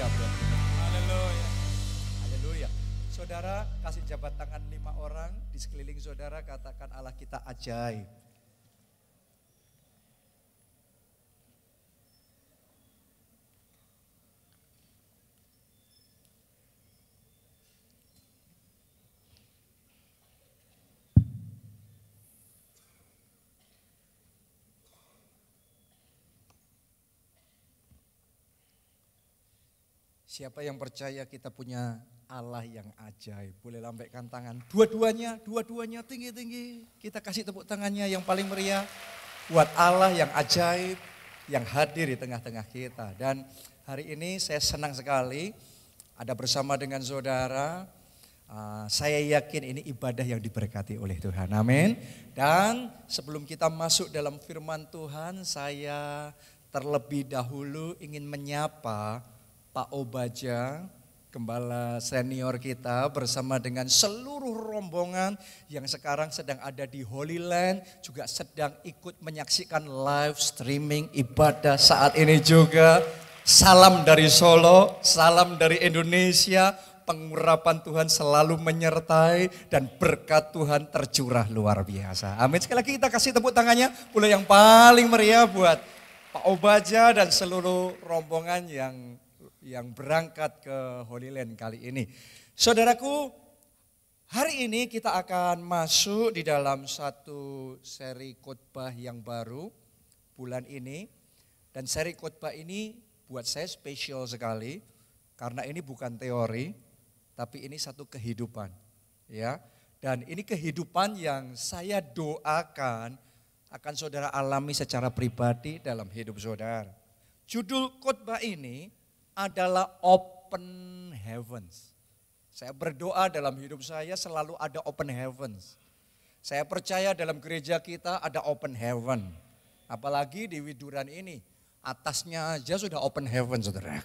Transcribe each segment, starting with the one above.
meriah buat Tuhan. Haleluya. Haleluya. Saudara, kasih jabat tangan 5 orang di sekeliling saudara, katakan Allah kita ajaib. Siapa yang percaya kita punya Allah yang ajaib? Boleh lambaikan tangan. Dua-duanya tinggi-tinggi. Kita kasih tepuk tangannya yang paling meriah buat Allah yang ajaib, yang hadir di tengah-tengah kita. Dan hari ini saya senang sekali ada bersama dengan saudara. Saya yakin ini ibadah yang diberkati oleh Tuhan. Amin. Dan sebelum kita masuk dalam firman Tuhan, saya terlebih dahulu ingin menyapa Pak Obaja, gembala senior kita bersama dengan seluruh rombongan yang sekarang sedang ada di Holy Land, juga sedang ikut menyaksikan live streaming ibadah saat ini juga. Salam dari Solo, salam dari Indonesia, pengurapan Tuhan selalu menyertai dan berkat Tuhan tercurah luar biasa. Amin. Sekali lagi kita kasih tepuk tangannya, pula yang paling meriah buat Pak Obaja dan seluruh rombongan yang berangkat ke Holy Land kali ini. Saudaraku, hari ini kita akan masuk di dalam satu seri khotbah yang baru bulan ini. Dan seri khotbah ini buat saya spesial sekali karena ini bukan teori, tapi ini satu kehidupan, ya. Dan ini kehidupan yang saya doakan akan saudara alami secara pribadi dalam hidup saudara. Judul khotbah ini adalah open heavens. Saya berdoa dalam hidup saya selalu ada open heavens. Saya percaya dalam gereja kita ada open heaven. Apalagi di Widuran ini, atasnya aja sudah open heaven, saudara.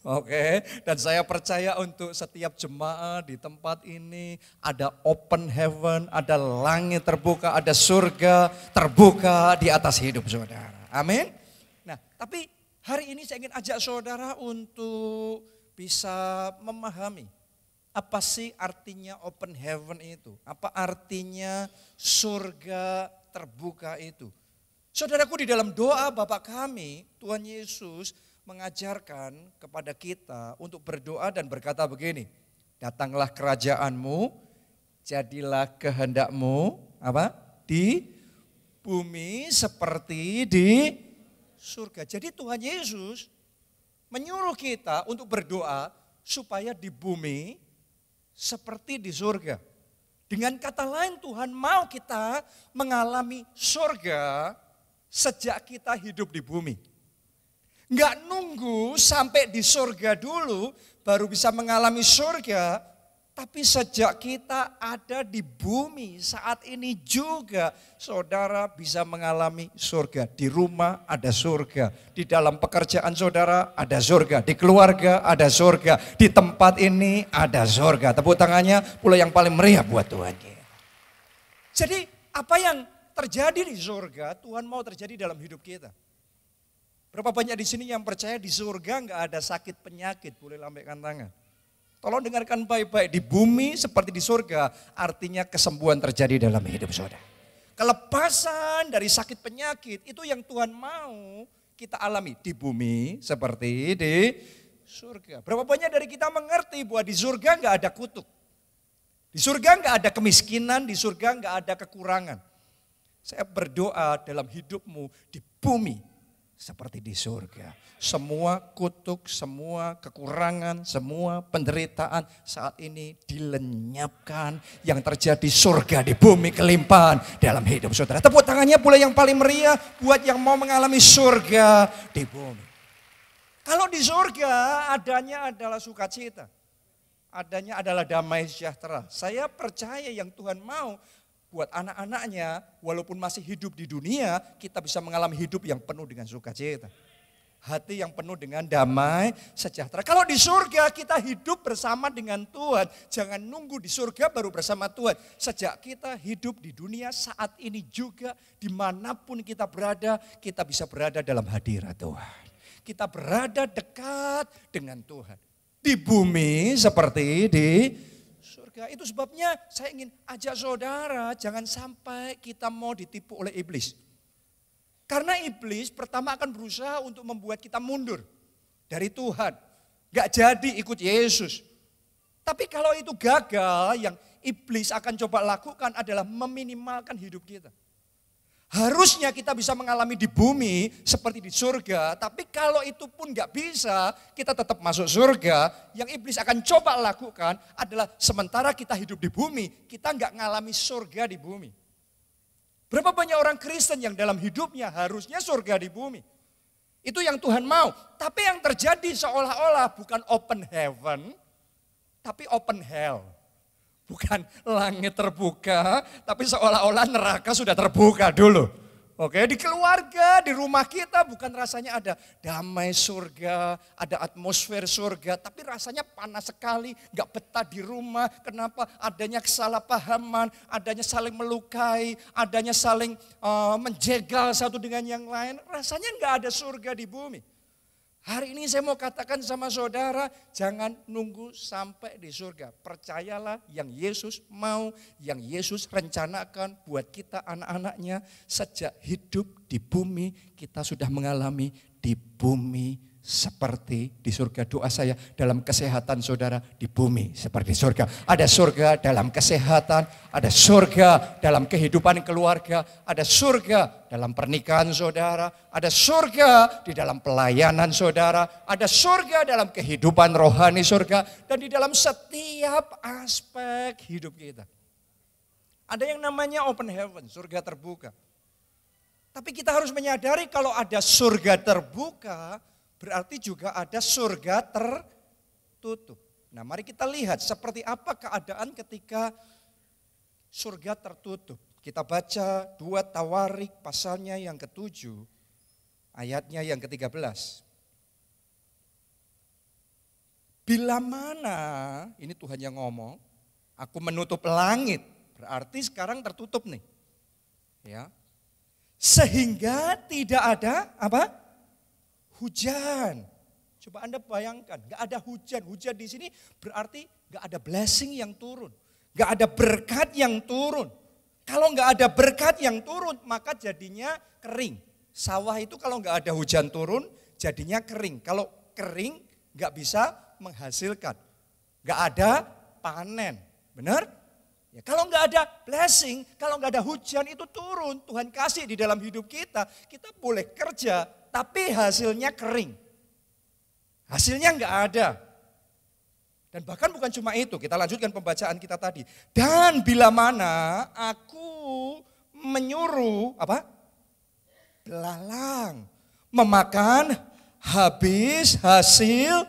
Oke, dan saya percaya untuk setiap jemaat di tempat ini ada open heaven, ada langit terbuka, ada surga terbuka di atas hidup saudara. Amin. Nah, tapi hari ini saya ingin ajak saudara untuk bisa memahami apa sih artinya open heaven itu. Apa artinya surga terbuka itu. Saudaraku, di dalam doa Bapa kami, Tuhan Yesus mengajarkan kepada kita untuk berdoa dan berkata begini. Datanglah kerajaanmu, jadilah kehendakmu di bumi seperti di surga. Jadi Tuhan Yesus menyuruh kita untuk berdoa supaya di bumi seperti di surga. Dengan kata lain Tuhan mau kita mengalami surga sejak kita hidup di bumi. Enggak nunggu sampai di surga dulu baru bisa mengalami surga. Tapi sejak kita ada di bumi saat ini juga saudara bisa mengalami surga. Di rumah ada surga, di dalam pekerjaan saudara ada surga, di keluarga ada surga, di tempat ini ada surga. Tepuk tangannya pula yang paling meriah buat Tuhan. Jadi apa yang terjadi di surga Tuhan mau terjadi dalam hidup kita. Berapa banyak di sini yang percaya di surga enggak ada sakit penyakit, boleh lambaikan tangan. Tolong dengarkan baik-baik, di bumi seperti di surga artinya kesembuhan terjadi dalam hidup saudara. Kelepasan dari sakit penyakit itu yang Tuhan mau kita alami di bumi seperti di surga. Berapa banyak dari kita mengerti bahwa di surga enggak ada kutuk. Di surga enggak ada kemiskinan, di surga enggak ada kekurangan. Saya berdoa dalam hidupmu di bumi seperti di surga. Semua kutuk, semua kekurangan, semua penderitaan saat ini dilenyapkan. Yang terjadi surga di bumi kelimpahan dalam hidup saudara. Tepuk tangannya pula yang paling meriah buat yang mau mengalami surga di bumi. Kalau di surga adanya adalah sukacita. Adanya adalah damai sejahtera. Saya percaya yang Tuhan mau buat anak-anaknya, walaupun masih hidup di dunia, kita bisa mengalami hidup yang penuh dengan sukacita. Hati yang penuh dengan damai sejahtera. Kalau di surga kita hidup bersama dengan Tuhan. Jangan nunggu di surga baru bersama Tuhan. Sejak kita hidup di dunia saat ini juga, dimanapun kita berada, kita bisa berada dalam hadirat Tuhan. Kita berada dekat dengan Tuhan. Di bumi seperti di surga. Itu sebabnya saya ingin ajak saudara, jangan sampai kita mau ditipu oleh iblis. Karena iblis pertama akan berusaha untuk membuat kita mundur dari Tuhan. Gak jadi ikut Yesus. Tapi kalau itu gagal, yang iblis akan coba lakukan adalah meminimalkan hidup kita. Harusnya kita bisa mengalami di bumi seperti di surga, tapi kalau itu pun gak bisa, kita tetap masuk surga. Yang iblis akan coba lakukan adalah sementara kita hidup di bumi, kita gak ngalami surga di bumi. Berapa banyak orang Kristen yang dalam hidupnya harusnya surga di bumi. Itu yang Tuhan mau, tapi yang terjadi seolah-olah bukan open heaven, tapi open hell. Bukan langit terbuka, tapi seolah-olah neraka sudah terbuka dulu. Oke, di keluarga, di rumah kita bukan rasanya ada damai surga, ada atmosfer surga, tapi rasanya panas sekali, gak betah di rumah. Kenapa? Adanya kesalahpahaman, adanya saling melukai, adanya saling menjegal satu dengan yang lain. Rasanya gak ada surga di bumi. Hari ini saya mau katakan sama saudara, jangan nunggu sampai di surga. Percayalah yang Yesus mau, yang Yesus rencanakan buat kita anak-anaknya. Sejak hidup di bumi, kita sudah mengalami di bumi seperti di surga. Doa saya dalam kesehatan saudara di bumi seperti surga. Ada surga dalam kesehatan, ada surga dalam kehidupan keluarga, ada surga dalam pernikahan saudara, ada surga di dalam pelayanan saudara, ada surga dalam kehidupan rohani surga, dan di dalam setiap aspek hidup kita. Ada yang namanya open heaven, surga terbuka. Tapi kita harus menyadari kalau ada surga terbuka, berarti juga ada surga tertutup. Nah, mari kita lihat seperti apa keadaan ketika surga tertutup. Kita baca 2 Tawarik pasalnya yang ke-7, ayatnya yang ke-13. Bila mana, ini Tuhan yang ngomong, aku menutup langit, berarti sekarang tertutup nih. Ya. Sehingga tidak ada apa? Hujan. Coba Anda bayangkan, gak ada hujan. Hujan di sini berarti gak ada blessing yang turun. Gak ada berkat yang turun. Kalau gak ada berkat yang turun, maka jadinya kering. Sawah itu kalau gak ada hujan turun, jadinya kering. Kalau kering gak bisa menghasilkan. Gak ada panen. Benar? Ya, kalau nggak ada blessing, kalau nggak ada hujan itu turun, Tuhan kasih di dalam hidup kita boleh kerja, tapi hasilnya kering. Hasilnya nggak ada. Dan bahkan bukan cuma itu, kita lanjutkan pembacaan kita tadi. Dan bila mana aku menyuruh belalang memakan habis hasil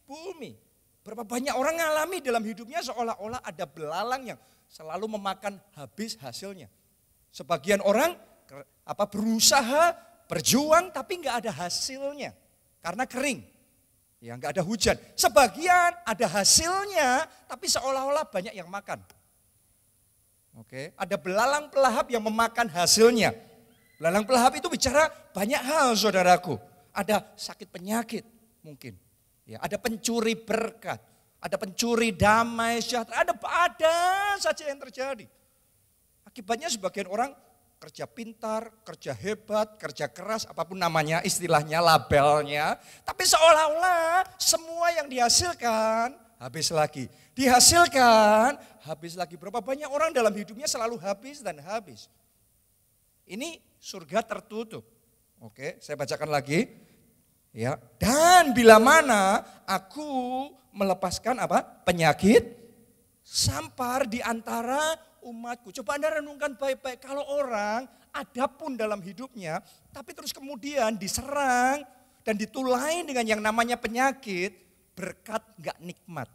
bumi. Berapa banyak orang ngalami dalam hidupnya seolah-olah ada belalang yang selalu memakan habis hasilnya. Sebagian orang berusaha, berjuang tapi nggak ada hasilnya karena kering. Ya nggak ada hujan. Sebagian ada hasilnya tapi seolah-olah banyak yang makan. Oke, ada belalang pelahap yang memakan hasilnya. Belalang pelahap itu bicara banyak hal saudaraku. Ada sakit penyakit mungkin. Ya, ada pencuri berkat, ada pencuri damai sejahtera, ada saja yang terjadi. Akibatnya sebagian orang kerja pintar, kerja hebat, kerja keras, apapun namanya, istilahnya, labelnya. Tapi seolah-olah semua yang dihasilkan habis lagi. Dihasilkan, habis lagi. Berapa banyak orang dalam hidupnya selalu habis dan habis. Ini surga tertutup. Oke, saya bacakan lagi. Ya, dan bila mana aku melepaskan penyakit sampar di antara umatku. Coba Anda renungkan baik-baik, kalau orang ada pun dalam hidupnya, tapi terus kemudian diserang dan ditulai dengan yang namanya penyakit, berkat gak nikmat.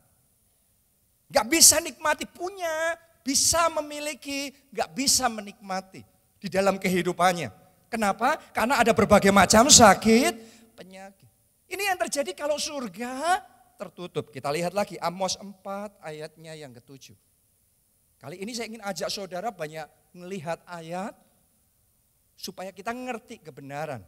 Gak bisa nikmati, punya, bisa memiliki, gak bisa menikmati di dalam kehidupannya. Kenapa? Karena ada berbagai macam sakit, penyakit. Ini yang terjadi kalau surga tertutup. Kita lihat lagi Amos 4 ayatnya yang ke-7. Kali ini saya ingin ajak saudara banyak melihat ayat supaya kita ngerti kebenaran.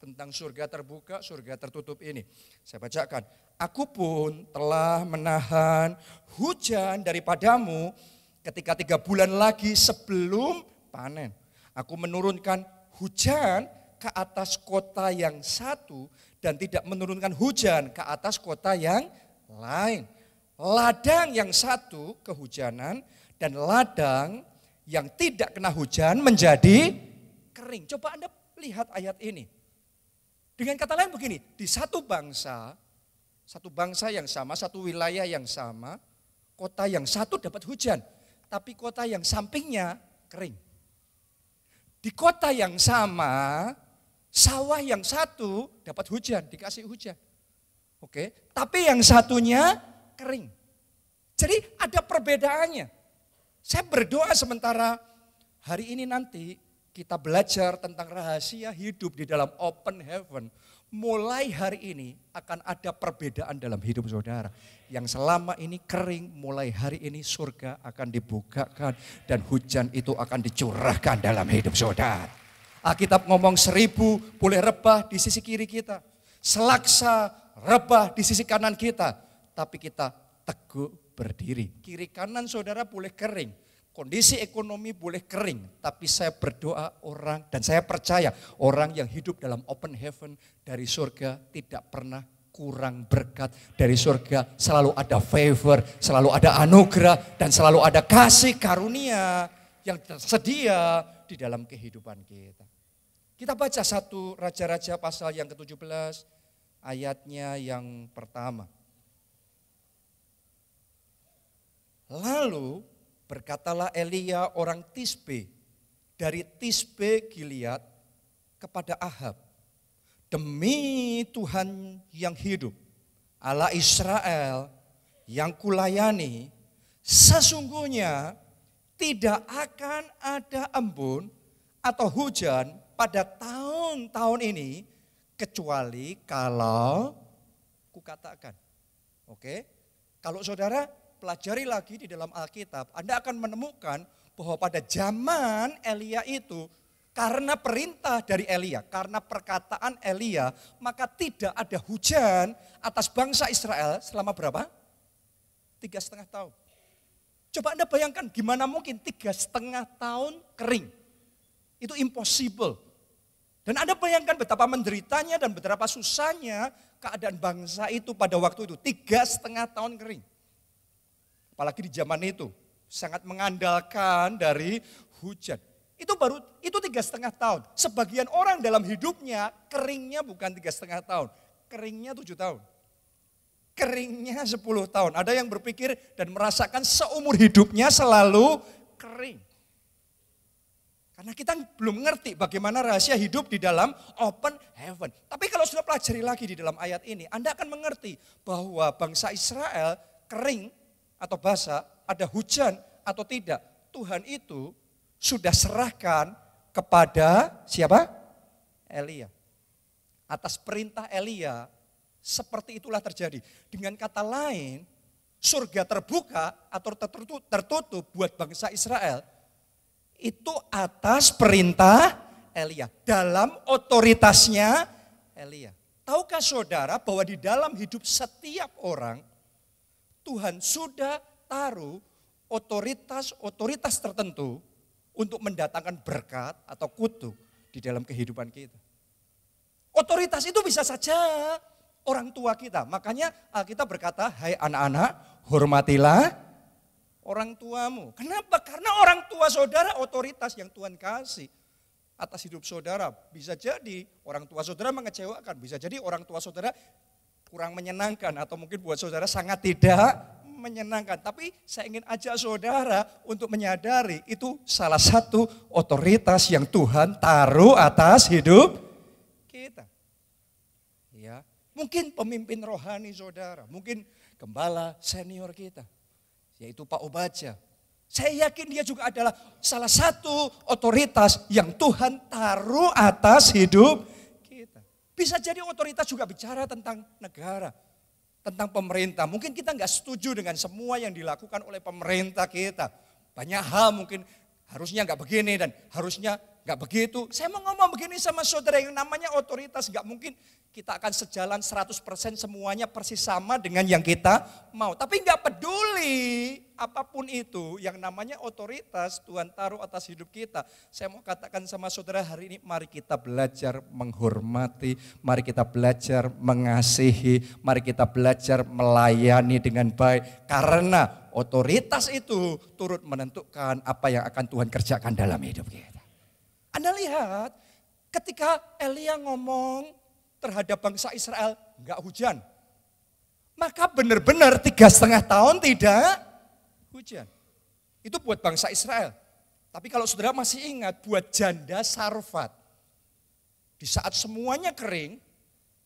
tentang surga terbuka, surga tertutup ini. Saya bacakan. Aku pun telah menahan hujan daripadamu ketika 3 bulan lagi sebelum panen. Aku menurunkan hujan ke atas kota yang satu dan tidak menurunkan hujan ke atas kota yang lain. Ladang yang satu kehujanan dan ladang yang tidak kena hujan menjadi kering. Coba Anda lihat ayat ini. Dengan kata lain begini, di satu bangsa yang sama, satu wilayah yang sama, kota yang satu dapat hujan, tapi kota yang sampingnya kering. Di kota yang sama, sawah yang satu dapat hujan, dikasih hujan. Oke, tapi yang satunya kering. Jadi ada perbedaannya. Saya berdoa sementara hari ini nanti kita belajar tentang rahasia hidup di dalam open heaven. Mulai hari ini akan ada perbedaan dalam hidup saudara. Yang selama ini kering, mulai hari ini surga akan dibukakan dan hujan itu akan dicurahkan dalam hidup saudara. Alkitab ngomong 1000 boleh rebah di sisi kiri kita. Selaksa rebah di sisi kanan kita. Tapi kita teguh berdiri. Kiri kanan saudara boleh kering. Kondisi ekonomi boleh kering, tapi saya berdoa orang dan saya percaya orang yang hidup dalam open heaven dari surga tidak pernah kurang berkat dari surga. Selalu ada favor, selalu ada anugerah dan selalu ada kasih karunia yang tersedia di dalam kehidupan kita. Kita baca 1 Raja-Raja pasal yang ke-17 ayatnya yang pertama. Lalu berkatalah Elia orang Tisbe dari Tisbe Gilead kepada Ahab, demi Tuhan yang hidup, Allah Israel yang kulayani, sesungguhnya tidak akan ada embun atau hujan pada tahun-tahun ini kecuali kalau kukatakan. Oke, kalau saudara pelajari lagi di dalam Alkitab, Anda akan menemukan bahwa pada zaman Elia itu, karena perintah dari Elia, karena perkataan Elia, maka tidak ada hujan atas bangsa Israel selama berapa? 3,5 tahun. Coba Anda bayangkan gimana mungkin 3,5 tahun kering. Itu impossible. Dan Anda bayangkan betapa menderitanya dan betapa susahnya keadaan bangsa itu pada waktu itu. 3,5 tahun kering. Apalagi di zaman itu sangat mengandalkan dari hujan. Itu 3,5 tahun. Sebagian orang dalam hidupnya keringnya bukan 3,5 tahun. Keringnya 7 tahun. Keringnya 10 tahun. Ada yang berpikir dan merasakan seumur hidupnya selalu kering. Karena kita belum mengerti bagaimana rahasia hidup di dalam open heaven. Tapi kalau sudah pelajari lagi di dalam ayat ini, Anda akan mengerti bahwa bangsa Israel kering atau basah, ada hujan atau tidak, Tuhan itu sudah serahkan kepada siapa? Elia. Atas perintah Elia, seperti itulah terjadi. Dengan kata lain, surga terbuka atau tertutup buat bangsa Israel, itu atas perintah Elia. Dalam otoritasnya Elia. Tahukah saudara bahwa di dalam hidup setiap orang, Tuhan sudah taruh otoritas tertentu untuk mendatangkan berkat atau kutuk di dalam kehidupan kita. Otoritas itu bisa saja orang tua kita. Makanya Alkitab berkata, hai anak-anak, hormatilah orang tuamu. Kenapa? Karena orang tua saudara otoritas yang Tuhan kasih atas hidup saudara. Bisa jadi orang tua saudara mengecewakan, bisa jadi orang tua saudara kurang menyenangkan atau mungkin buat saudara sangat tidak menyenangkan. Tapi saya ingin ajak saudara untuk menyadari itu salah satu otoritas yang Tuhan taruh atas hidup kita. Ya, mungkin pemimpin rohani saudara, mungkin gembala senior kita, yaitu Pak Obaja. Saya yakin dia juga adalah salah satu otoritas yang Tuhan taruh atas hidup kita. Bisa jadi otoritas juga bicara tentang negara, tentang pemerintah. Mungkin kita nggak setuju dengan semua yang dilakukan oleh pemerintah kita. Banyak hal mungkin harusnya nggak begini dan harusnya Enggak begitu. Saya mau ngomong begini sama saudara, yang namanya otoritas enggak mungkin kita akan sejalan 100% semuanya persis sama dengan yang kita mau. Tapi enggak peduli apapun itu, yang namanya otoritas Tuhan taruh atas hidup kita. Saya mau katakan sama saudara hari ini, mari kita belajar menghormati, mari kita belajar mengasihi, mari kita belajar melayani dengan baik. Karena otoritas itu turut menentukan apa yang akan Tuhan kerjakan dalam hidup kita. Anda lihat ketika Elia ngomong terhadap bangsa Israel, enggak hujan. Maka benar-benar 3,5 tahun tidak hujan. Itu buat bangsa Israel. Tapi kalau saudara masih ingat, buat janda Sarfat. Di saat semuanya kering,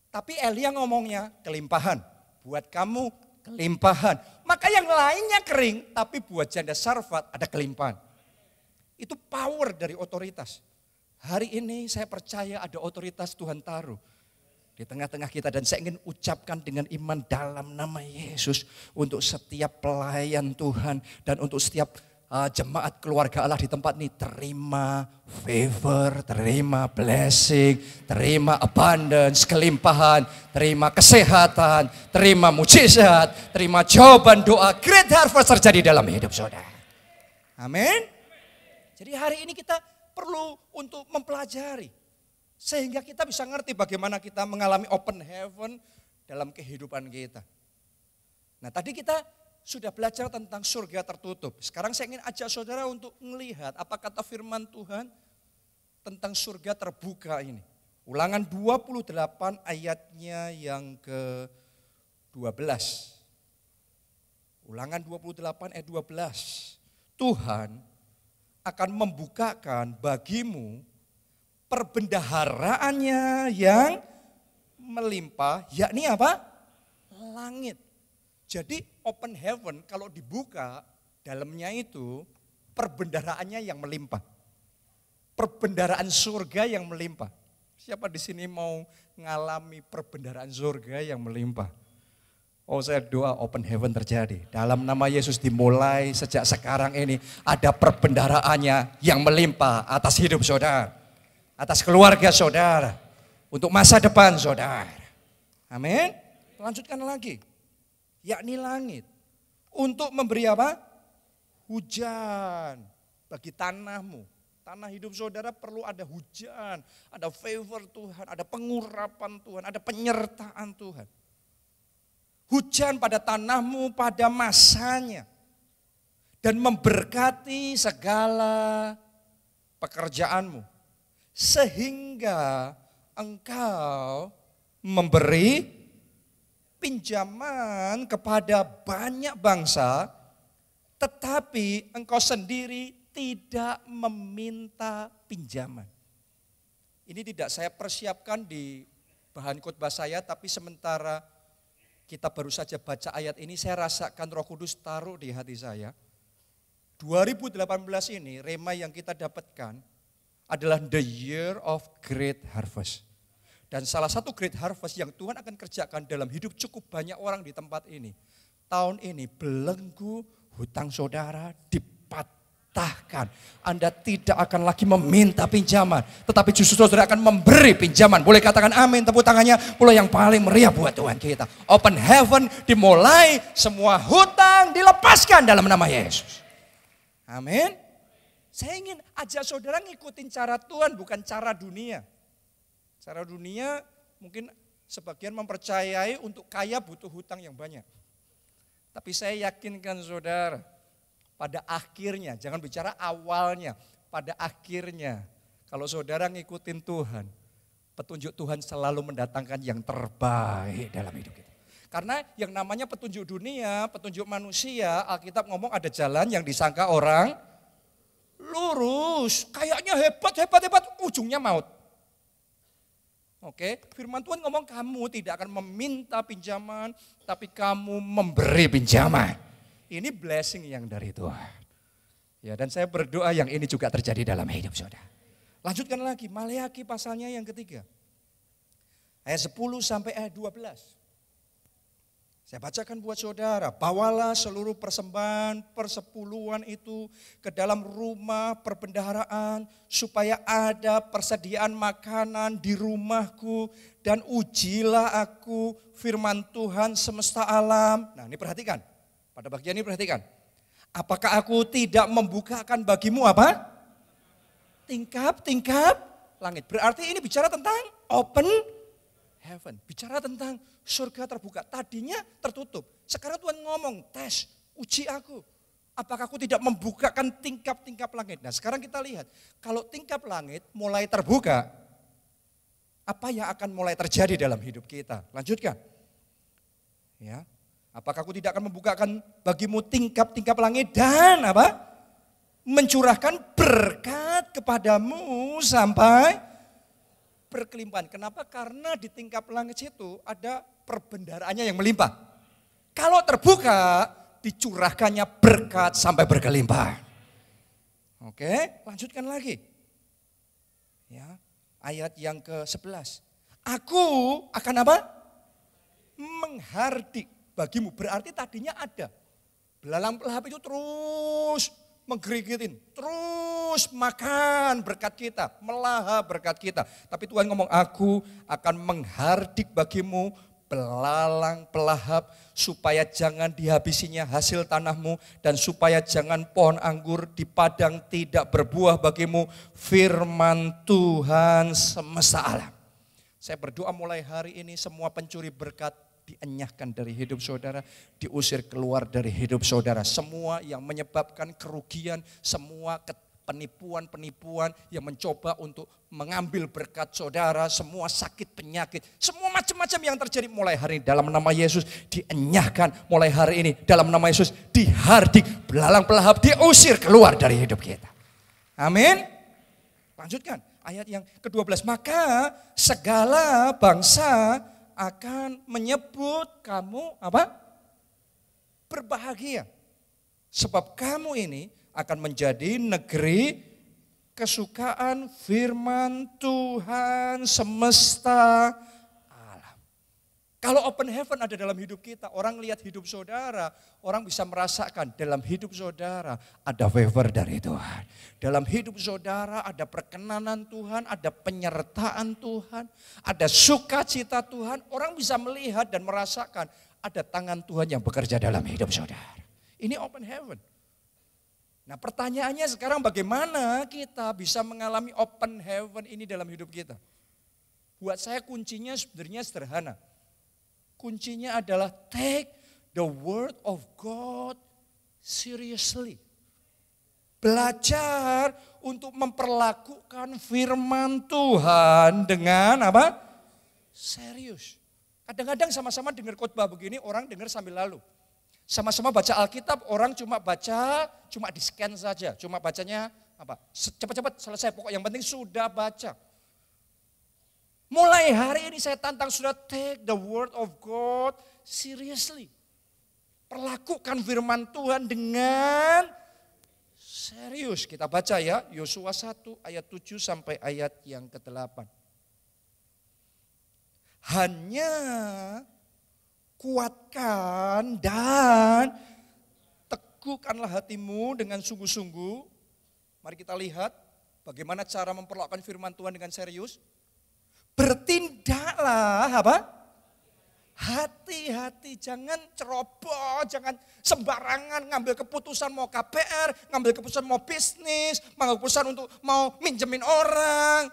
tapi Elia ngomongnya kelimpahan. Buat kamu kelimpahan. Maka yang lainnya kering, tapi buat janda Sarfat ada kelimpahan. Itu power dari otoritas. Hari ini saya percaya ada otoritas Tuhan taruh di tengah-tengah kita, dan saya ingin ucapkan dengan iman dalam nama Yesus untuk setiap pelayan Tuhan dan untuk setiap jemaat keluarga Allah di tempat ini, terima favor, terima blessing, terima abundance, kelimpahan, terima kesehatan, terima mujizat, terima jawaban doa, great harvest terjadi dalam hidup saudara. Amin. Jadi hari ini kita perlu untuk mempelajari, sehingga kita bisa ngerti bagaimana kita mengalami open heaven dalam kehidupan kita. Nah, tadi kita sudah belajar tentang surga tertutup. Sekarang saya ingin ajak saudara untuk melihat apa kata firman Tuhan tentang surga terbuka ini. Ulangan 28 ayatnya yang ke-12. Ulangan 28 ayat 12. Tuhan akan membukakan bagimu perbendaharaannya yang melimpah, yakni apa? Langit. Jadi open heaven kalau dibuka, dalamnya itu perbendaharaannya yang melimpah. Perbendaharaan surga yang melimpah. Siapa di sini mau ngalami perbendaharaan surga yang melimpah? Oh, saya doa open heaven terjadi. Dalam nama Yesus dimulai sejak sekarang ini ada perbendaharaannya yang melimpah atas hidup saudara, atas keluarga saudara, untuk masa depan saudara. Amin. Lanjutkan lagi. Yakni langit. Untuk memberi apa? Hujan bagi tanahmu. Tanah hidup saudara perlu ada hujan, ada favor Tuhan, ada pengurapan Tuhan, ada penyertaan Tuhan. Hujan pada tanahmu pada masanya. Dan memberkati segala pekerjaanmu. Sehingga engkau memberi pinjaman kepada banyak bangsa, tetapi engkau sendiri tidak meminta pinjaman. Ini tidak saya persiapkan di bahan khotbah saya, tapi sementara kita baru saja baca ayat ini, saya rasakan Roh Kudus taruh di hati saya. 2018 ini, rema yang kita dapatkan adalah the year of great harvest. Dan salah satu great harvest yang Tuhan akan kerjakan dalam hidup cukup banyak orang di tempat ini. Tahun ini belenggu hutang saudara dipatahkan. Anda tidak akan lagi meminta pinjaman, tetapi justru saudara akan memberi pinjaman. Boleh katakan amin, tepuk tangannya mulai yang paling meriah buat Tuhan kita. Open heaven dimulai, semua hutang dilepaskan dalam nama Yesus. Amin. Saya ingin ajak saudara ngikutin cara Tuhan, bukan cara dunia. Cara dunia mungkin sebagian mempercayai untuk kaya butuh hutang yang banyak. Tapi saya yakinkan saudara, pada akhirnya, jangan bicara awalnya, pada akhirnya kalau saudara ngikutin Tuhan, petunjuk Tuhan selalu mendatangkan yang terbaik dalam hidup kita. Karena yang namanya petunjuk dunia, petunjuk manusia, Alkitab ngomong ada jalan yang disangka orang lurus, kayaknya hebat, ujungnya maut. Oke, firman Tuhan ngomong kamu tidak akan meminta pinjaman, tapi kamu memberi pinjaman. Ini blessing yang dari Tuhan. Ya, dan saya berdoa yang ini juga terjadi dalam hidup saudara. Lanjutkan lagi, Maleakhi pasalnya yang ketiga. Ayat 10 sampai ayat 12. Saya bacakan buat saudara, bawalah seluruh persembahan persepuluhan itu ke dalam rumah perbendaharaan supaya ada persediaan makanan di rumahku dan ujilah aku firman Tuhan semesta alam. Nah ini perhatikan, pada bagian ini perhatikan. Apakah aku tidak membukakan bagimu apa? Tingkap-tingkap langit. Berarti ini bicara tentang open heaven. Bicara tentang surga terbuka. Tadinya tertutup. Sekarang Tuhan ngomong, tes, uji aku. Apakah aku tidak membukakan tingkap-tingkap langit? Nah sekarang kita lihat, kalau tingkap langit mulai terbuka, apa yang akan mulai terjadi dalam hidup kita? Lanjutkan. Ya, apakah aku tidak akan membukakan bagimu tingkap-tingkap langit dan apa? Mencurahkan berkat kepadamu sampai berkelimpahan. Kenapa? Karena di tingkap langit itu ada perbendaharaannya yang melimpah. Kalau terbuka, dicurahkannya berkat sampai berkelimpahan. Oke, lanjutkan lagi. Ya, ayat yang ke-11. Aku akan apa? Menghardik bagimu. Berarti tadinya ada. Belalang pelahap itu terus menggerigitin, terus makan berkat kita, melahap berkat kita. Tapi Tuhan ngomong, aku akan menghardik bagimu belalang pelahap supaya jangan dihabisinya hasil tanahmu dan supaya jangan pohon anggur di padang tidak berbuah bagimu, firman Tuhan semesta alam. Saya berdoa mulai hari ini semua pencuri berkat dienyahkan dari hidup saudara, diusir keluar dari hidup saudara. Semua yang menyebabkan kerugian, semua penipuan-penipuan yang mencoba untuk mengambil berkat saudara, semua sakit penyakit, semua macam-macam yang terjadi mulai hari ini dalam nama Yesus dienyahkan mulai hari ini dalam nama Yesus, dihardik, belalang pelahap diusir keluar dari hidup kita. Amin. Lanjutkan ayat yang ke-12. Maka segala bangsa akan menyebut kamu apa? Berbahagia. Sebab kamu ini akan menjadi negeri kesukaan firman Tuhan semesta alam. Kalau open heaven ada dalam hidup kita, orang lihat hidup saudara, orang bisa merasakan dalam hidup saudara ada favor dari Tuhan. Dalam hidup saudara ada perkenanan Tuhan, ada penyertaan Tuhan, ada sukacita Tuhan. Orang bisa melihat dan merasakan ada tangan Tuhan yang bekerja dalam hidup saudara. Ini open heaven. Nah pertanyaannya sekarang bagaimana kita bisa mengalami open heaven ini dalam hidup kita? Buat saya kuncinya sebenarnya sederhana. Kuncinya adalah take the word of God seriously. Belajar untuk memperlakukan firman Tuhan dengan apa? Serius. Kadang-kadang sama-sama dengar khotbah begini, orang dengar sambil lalu. Sama-sama baca Alkitab, orang cuma baca, cuma di-scan saja. Cuma bacanya apa? Cepat-cepat selesai, pokok yang penting sudah baca. Mulai hari ini saya tantang sudah take the word of God seriously. Perlakukan firman Tuhan dengan serius. Kita baca ya, Yosua 1 ayat 7 sampai ayat yang ke-8. Hanya kuatkan dan teguhkanlah hatimu dengan sungguh-sungguh. Mari kita lihat bagaimana cara memperlakukan firman Tuhan dengan serius. Bertindaklah apa? Hati-hati, jangan ceroboh, jangan sembarangan ngambil keputusan mau KPR, ngambil keputusan mau bisnis, ngambil keputusan untuk mau minjemin orang.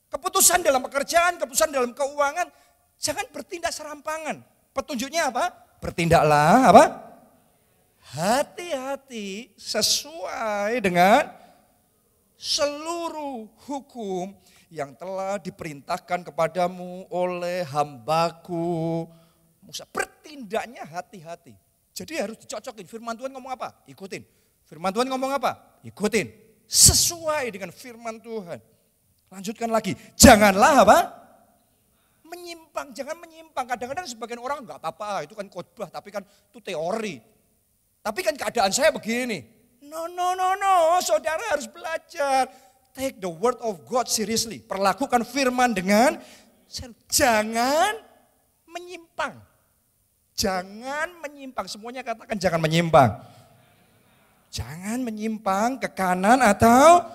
Keputusan dalam pekerjaan, keputusan dalam keuangan, jangan bertindak serampangan. Petunjuknya apa? Bertindaklah apa? Hati-hati sesuai dengan seluruh hukum yang telah diperintahkan kepadamu oleh hambaku Musa. Bertindaknya hati-hati. Jadi harus dicocokin. Firman Tuhan ngomong apa? Ikutin. Firman Tuhan ngomong apa? Ikutin. Sesuai dengan firman Tuhan. Lanjutkan lagi. Janganlah apa? Menyimpang, jangan menyimpang. Kadang-kadang sebagian orang enggak apa-apa, itu kan khotbah, tapi kan itu teori. Tapi kan keadaan saya begini. No, saudara harus belajar. Take the word of God seriously. Perlakukan firman dengan jangan menyimpang. Jangan menyimpang, semuanya katakan jangan menyimpang. Jangan menyimpang ke kanan atau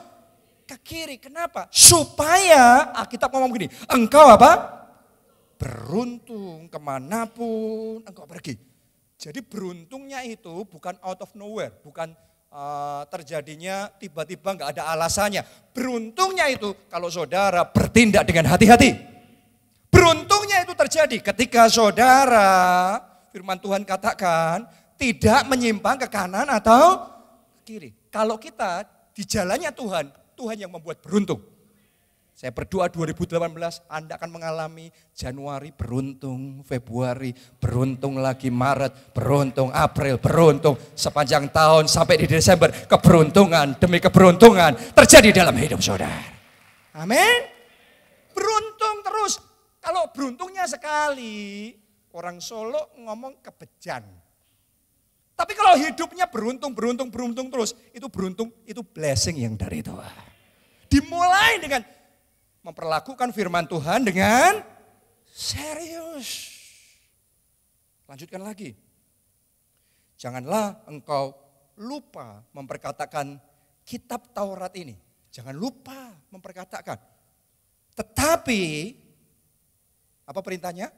ke kiri. Kenapa? Supaya Alkitab ngomong begini, engkau apa? Beruntung kemanapun engkau pergi. Jadi beruntungnya itu bukan out of nowhere, bukan terjadinya tiba-tiba nggak ada alasannya. Beruntungnya itu kalau saudara bertindak dengan hati-hati. Beruntungnya itu terjadi ketika saudara, firman Tuhan katakan, tidak menyimpang ke kanan atau ke kiri. Kalau kita di jalannya Tuhan, Tuhan yang membuat beruntung. Saya berdoa 2018 Anda akan mengalami Januari beruntung, Februari beruntung lagi, Maret beruntung, April beruntung, sepanjang tahun sampai di Desember keberuntungan demi keberuntungan terjadi dalam hidup saudara. Amin. Beruntung terus. Kalau beruntungnya sekali, orang Solo ngomong kebejan. Tapi kalau hidupnya beruntung terus, itu beruntung, itu blessing yang dari Tuhan. Dimulai dengan memperlakukan firman Tuhan dengan serius. Lanjutkan lagi. Janganlah engkau lupa memperkatakan kitab Taurat ini. Jangan lupa memperkatakan. Tetapi, apa perintahnya?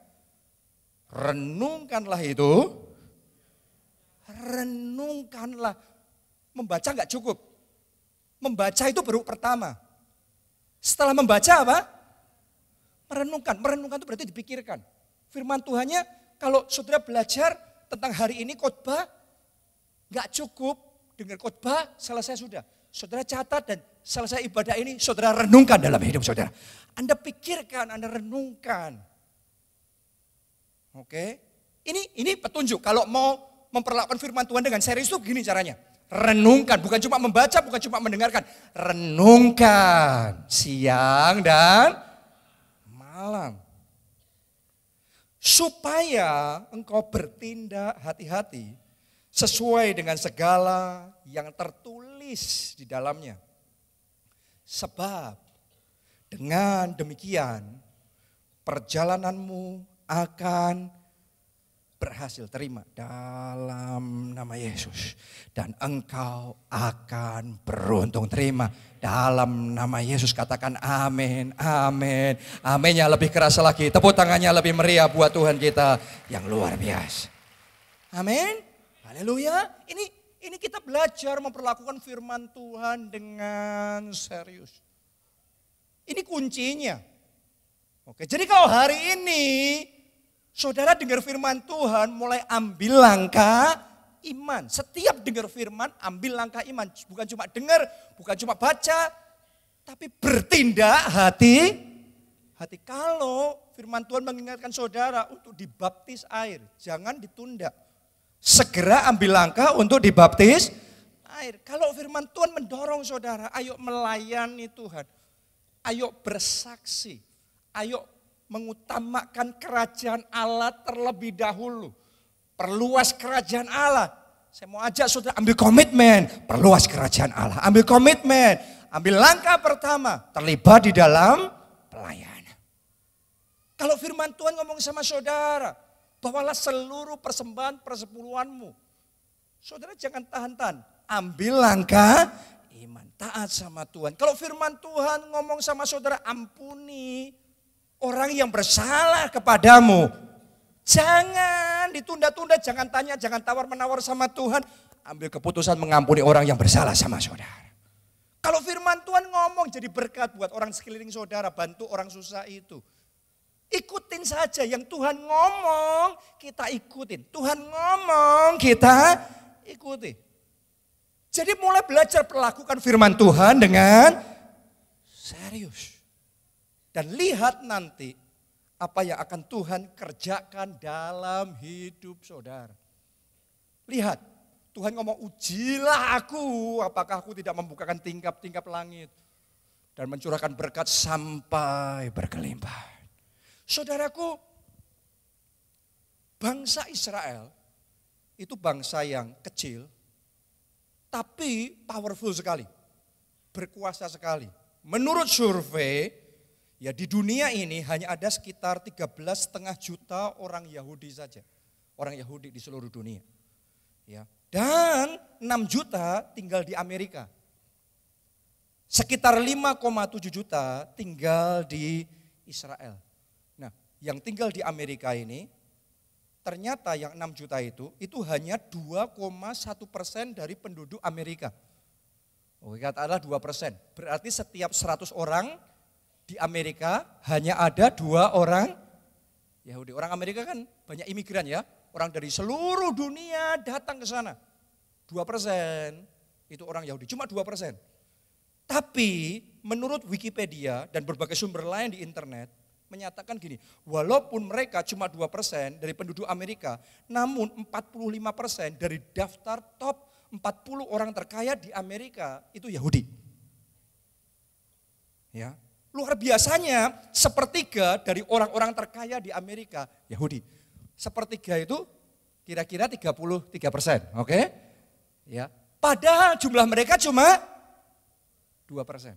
Renungkanlah itu. Renungkanlah. Membaca enggak cukup. Membaca itu baru pertama. Setelah membaca apa? Merenungkan. Merenungkan itu berarti dipikirkan. Firman Tuhannya kalau saudara belajar tentang hari ini khotbah, gak cukup dengar khotbah selesai sudah. Saudara catat dan selesai ibadah ini saudara renungkan dalam hidup saudara. Anda pikirkan, Anda renungkan. Oke. Ini petunjuk. Kalau mau memperlakukan firman Tuhan dengan serius itu begini caranya. Renungkan, bukan cuma membaca, bukan cuma mendengarkan. Renungkan siang dan malam. Supaya engkau bertindak hati-hati sesuai dengan segala yang tertulis di dalamnya. Sebab dengan demikian perjalananmu akan berhasil, terima dalam nama Yesus. Dan engkau akan beruntung, terima dalam nama Yesus. Katakan amin, amin. Aminnya lebih keras lagi, tepuk tangannya lebih meriah buat Tuhan kita yang luar biasa. Amin, haleluya. Ini kita belajar memperlakukan firman Tuhan dengan serius. Ini kuncinya. Oke, jadi kalau hari ini saudara dengar firman Tuhan, mulai ambil langkah iman. Setiap dengar firman, ambil langkah iman. Bukan cuma dengar, bukan cuma baca, tapi bertindak hati. Kalau firman Tuhan mengingatkan saudara untuk dibaptis air, jangan ditunda. Segera ambil langkah untuk dibaptis air. Kalau firman Tuhan mendorong saudara, ayo melayani Tuhan. Ayo bersaksi. Ayo mengutamakan kerajaan Allah terlebih dahulu. Perluas kerajaan Allah. Saya mau ajak saudara ambil komitmen. Perluas kerajaan Allah. Ambil komitmen. Ambil langkah pertama. Terlibat di dalam pelayanan. Kalau firman Tuhan ngomong sama saudara. Bawalah seluruh persembahan persepuluhanmu. Saudara jangan tahan-tahan. Ambil langkah iman. Taat sama Tuhan. Kalau firman Tuhan ngomong sama saudara, ampuni orang yang bersalah kepadamu. Jangan ditunda-tunda, jangan tanya, jangan tawar-menawar sama Tuhan. Ambil keputusan mengampuni orang yang bersalah sama saudara. Kalau firman Tuhan ngomong jadi berkat buat orang sekeliling saudara, bantu orang susah itu. Ikutin saja yang Tuhan ngomong, kita ikutin. Tuhan ngomong, kita ikuti. Jadi mulai belajar perlakukan firman Tuhan dengan serius. Dan lihat nanti apa yang akan Tuhan kerjakan dalam hidup saudara. Lihat, Tuhan ngomong, ujilah aku, apakah aku tidak membukakan tingkap-tingkap langit. Dan mencurahkan berkat sampai berkelimpahan. Saudaraku, bangsa Israel itu bangsa yang kecil, tapi powerful sekali, berkuasa sekali. Menurut survei, ya di dunia ini hanya ada sekitar 13,5 juta orang Yahudi saja. orang Yahudi di seluruh dunia. Ya. Dan 6 juta tinggal di Amerika. Sekitar 5,7 juta tinggal di Israel. Nah, yang tinggal di Amerika ini, ternyata yang 6 juta itu hanya 2,1% dari penduduk Amerika. Oke, katakanlah 2%. Berarti setiap 100 orang di Amerika hanya ada 2 orang Yahudi. Orang Amerika kan banyak imigran ya. Orang dari seluruh dunia datang ke sana. 2% itu orang Yahudi, cuma 2%. Tapi menurut Wikipedia dan berbagai sumber lain di internet menyatakan gini, walaupun mereka cuma 2% dari penduduk Amerika, namun 45% dari daftar top 40 orang terkaya di Amerika itu Yahudi. Ya, luar biasanya sepertiga dari orang-orang terkaya di Amerika Yahudi. Sepertiga itu kira-kira 33%, oke? Ya, padahal jumlah mereka cuma 2%.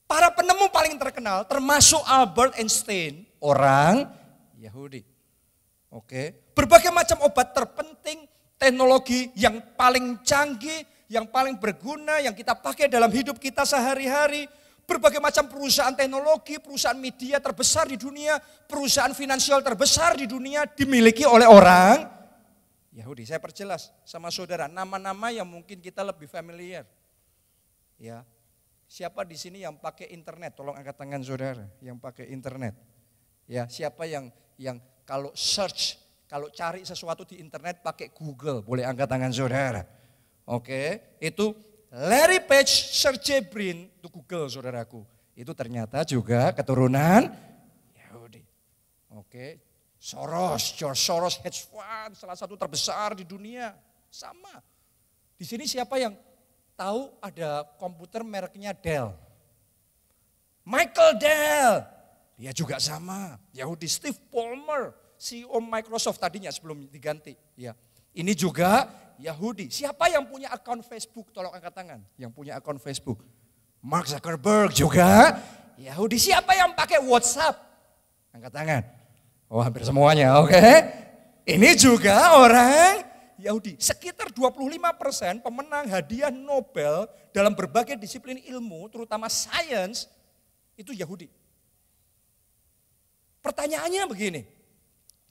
Para penemu paling terkenal termasuk Albert Einstein, orang Yahudi. Oke. Berbagai macam obat terpenting, teknologi yang paling canggih, yang paling berguna, yang kita pakai dalam hidup kita sehari-hari. Berbagai macam perusahaan teknologi, perusahaan media terbesar di dunia, perusahaan finansial terbesar di dunia dimiliki oleh orang Yahudi. Saya perjelas sama saudara, nama-nama yang mungkin kita lebih familiar. Ya, siapa di sini yang pakai internet? Tolong angkat tangan saudara yang pakai internet. Ya, siapa yang kalau search, kalau cari sesuatu di internet pakai Google, boleh angkat tangan saudara. Oke, itu Larry Page, Sergey Brin, itu Google saudaraku. Itu ternyata juga keturunan Yahudi. Oke, George Soros, hedge fund, salah satu terbesar di dunia, sama. Di sini siapa yang tahu ada komputer mereknya Dell? Michael Dell, dia juga sama, Yahudi. Steve Ballmer, CEO Microsoft tadinya sebelum diganti. Ya, ini juga Yahudi. Siapa yang punya akun Facebook? Tolong angkat tangan. Yang punya akun Facebook. Mark Zuckerberg juga Yahudi. Siapa yang pakai WhatsApp? Angkat tangan. Oh, hampir semuanya, oke. Ini juga orang Yahudi. Sekitar 25% pemenang hadiah Nobel dalam berbagai disiplin ilmu, terutama sains, itu Yahudi. Pertanyaannya begini,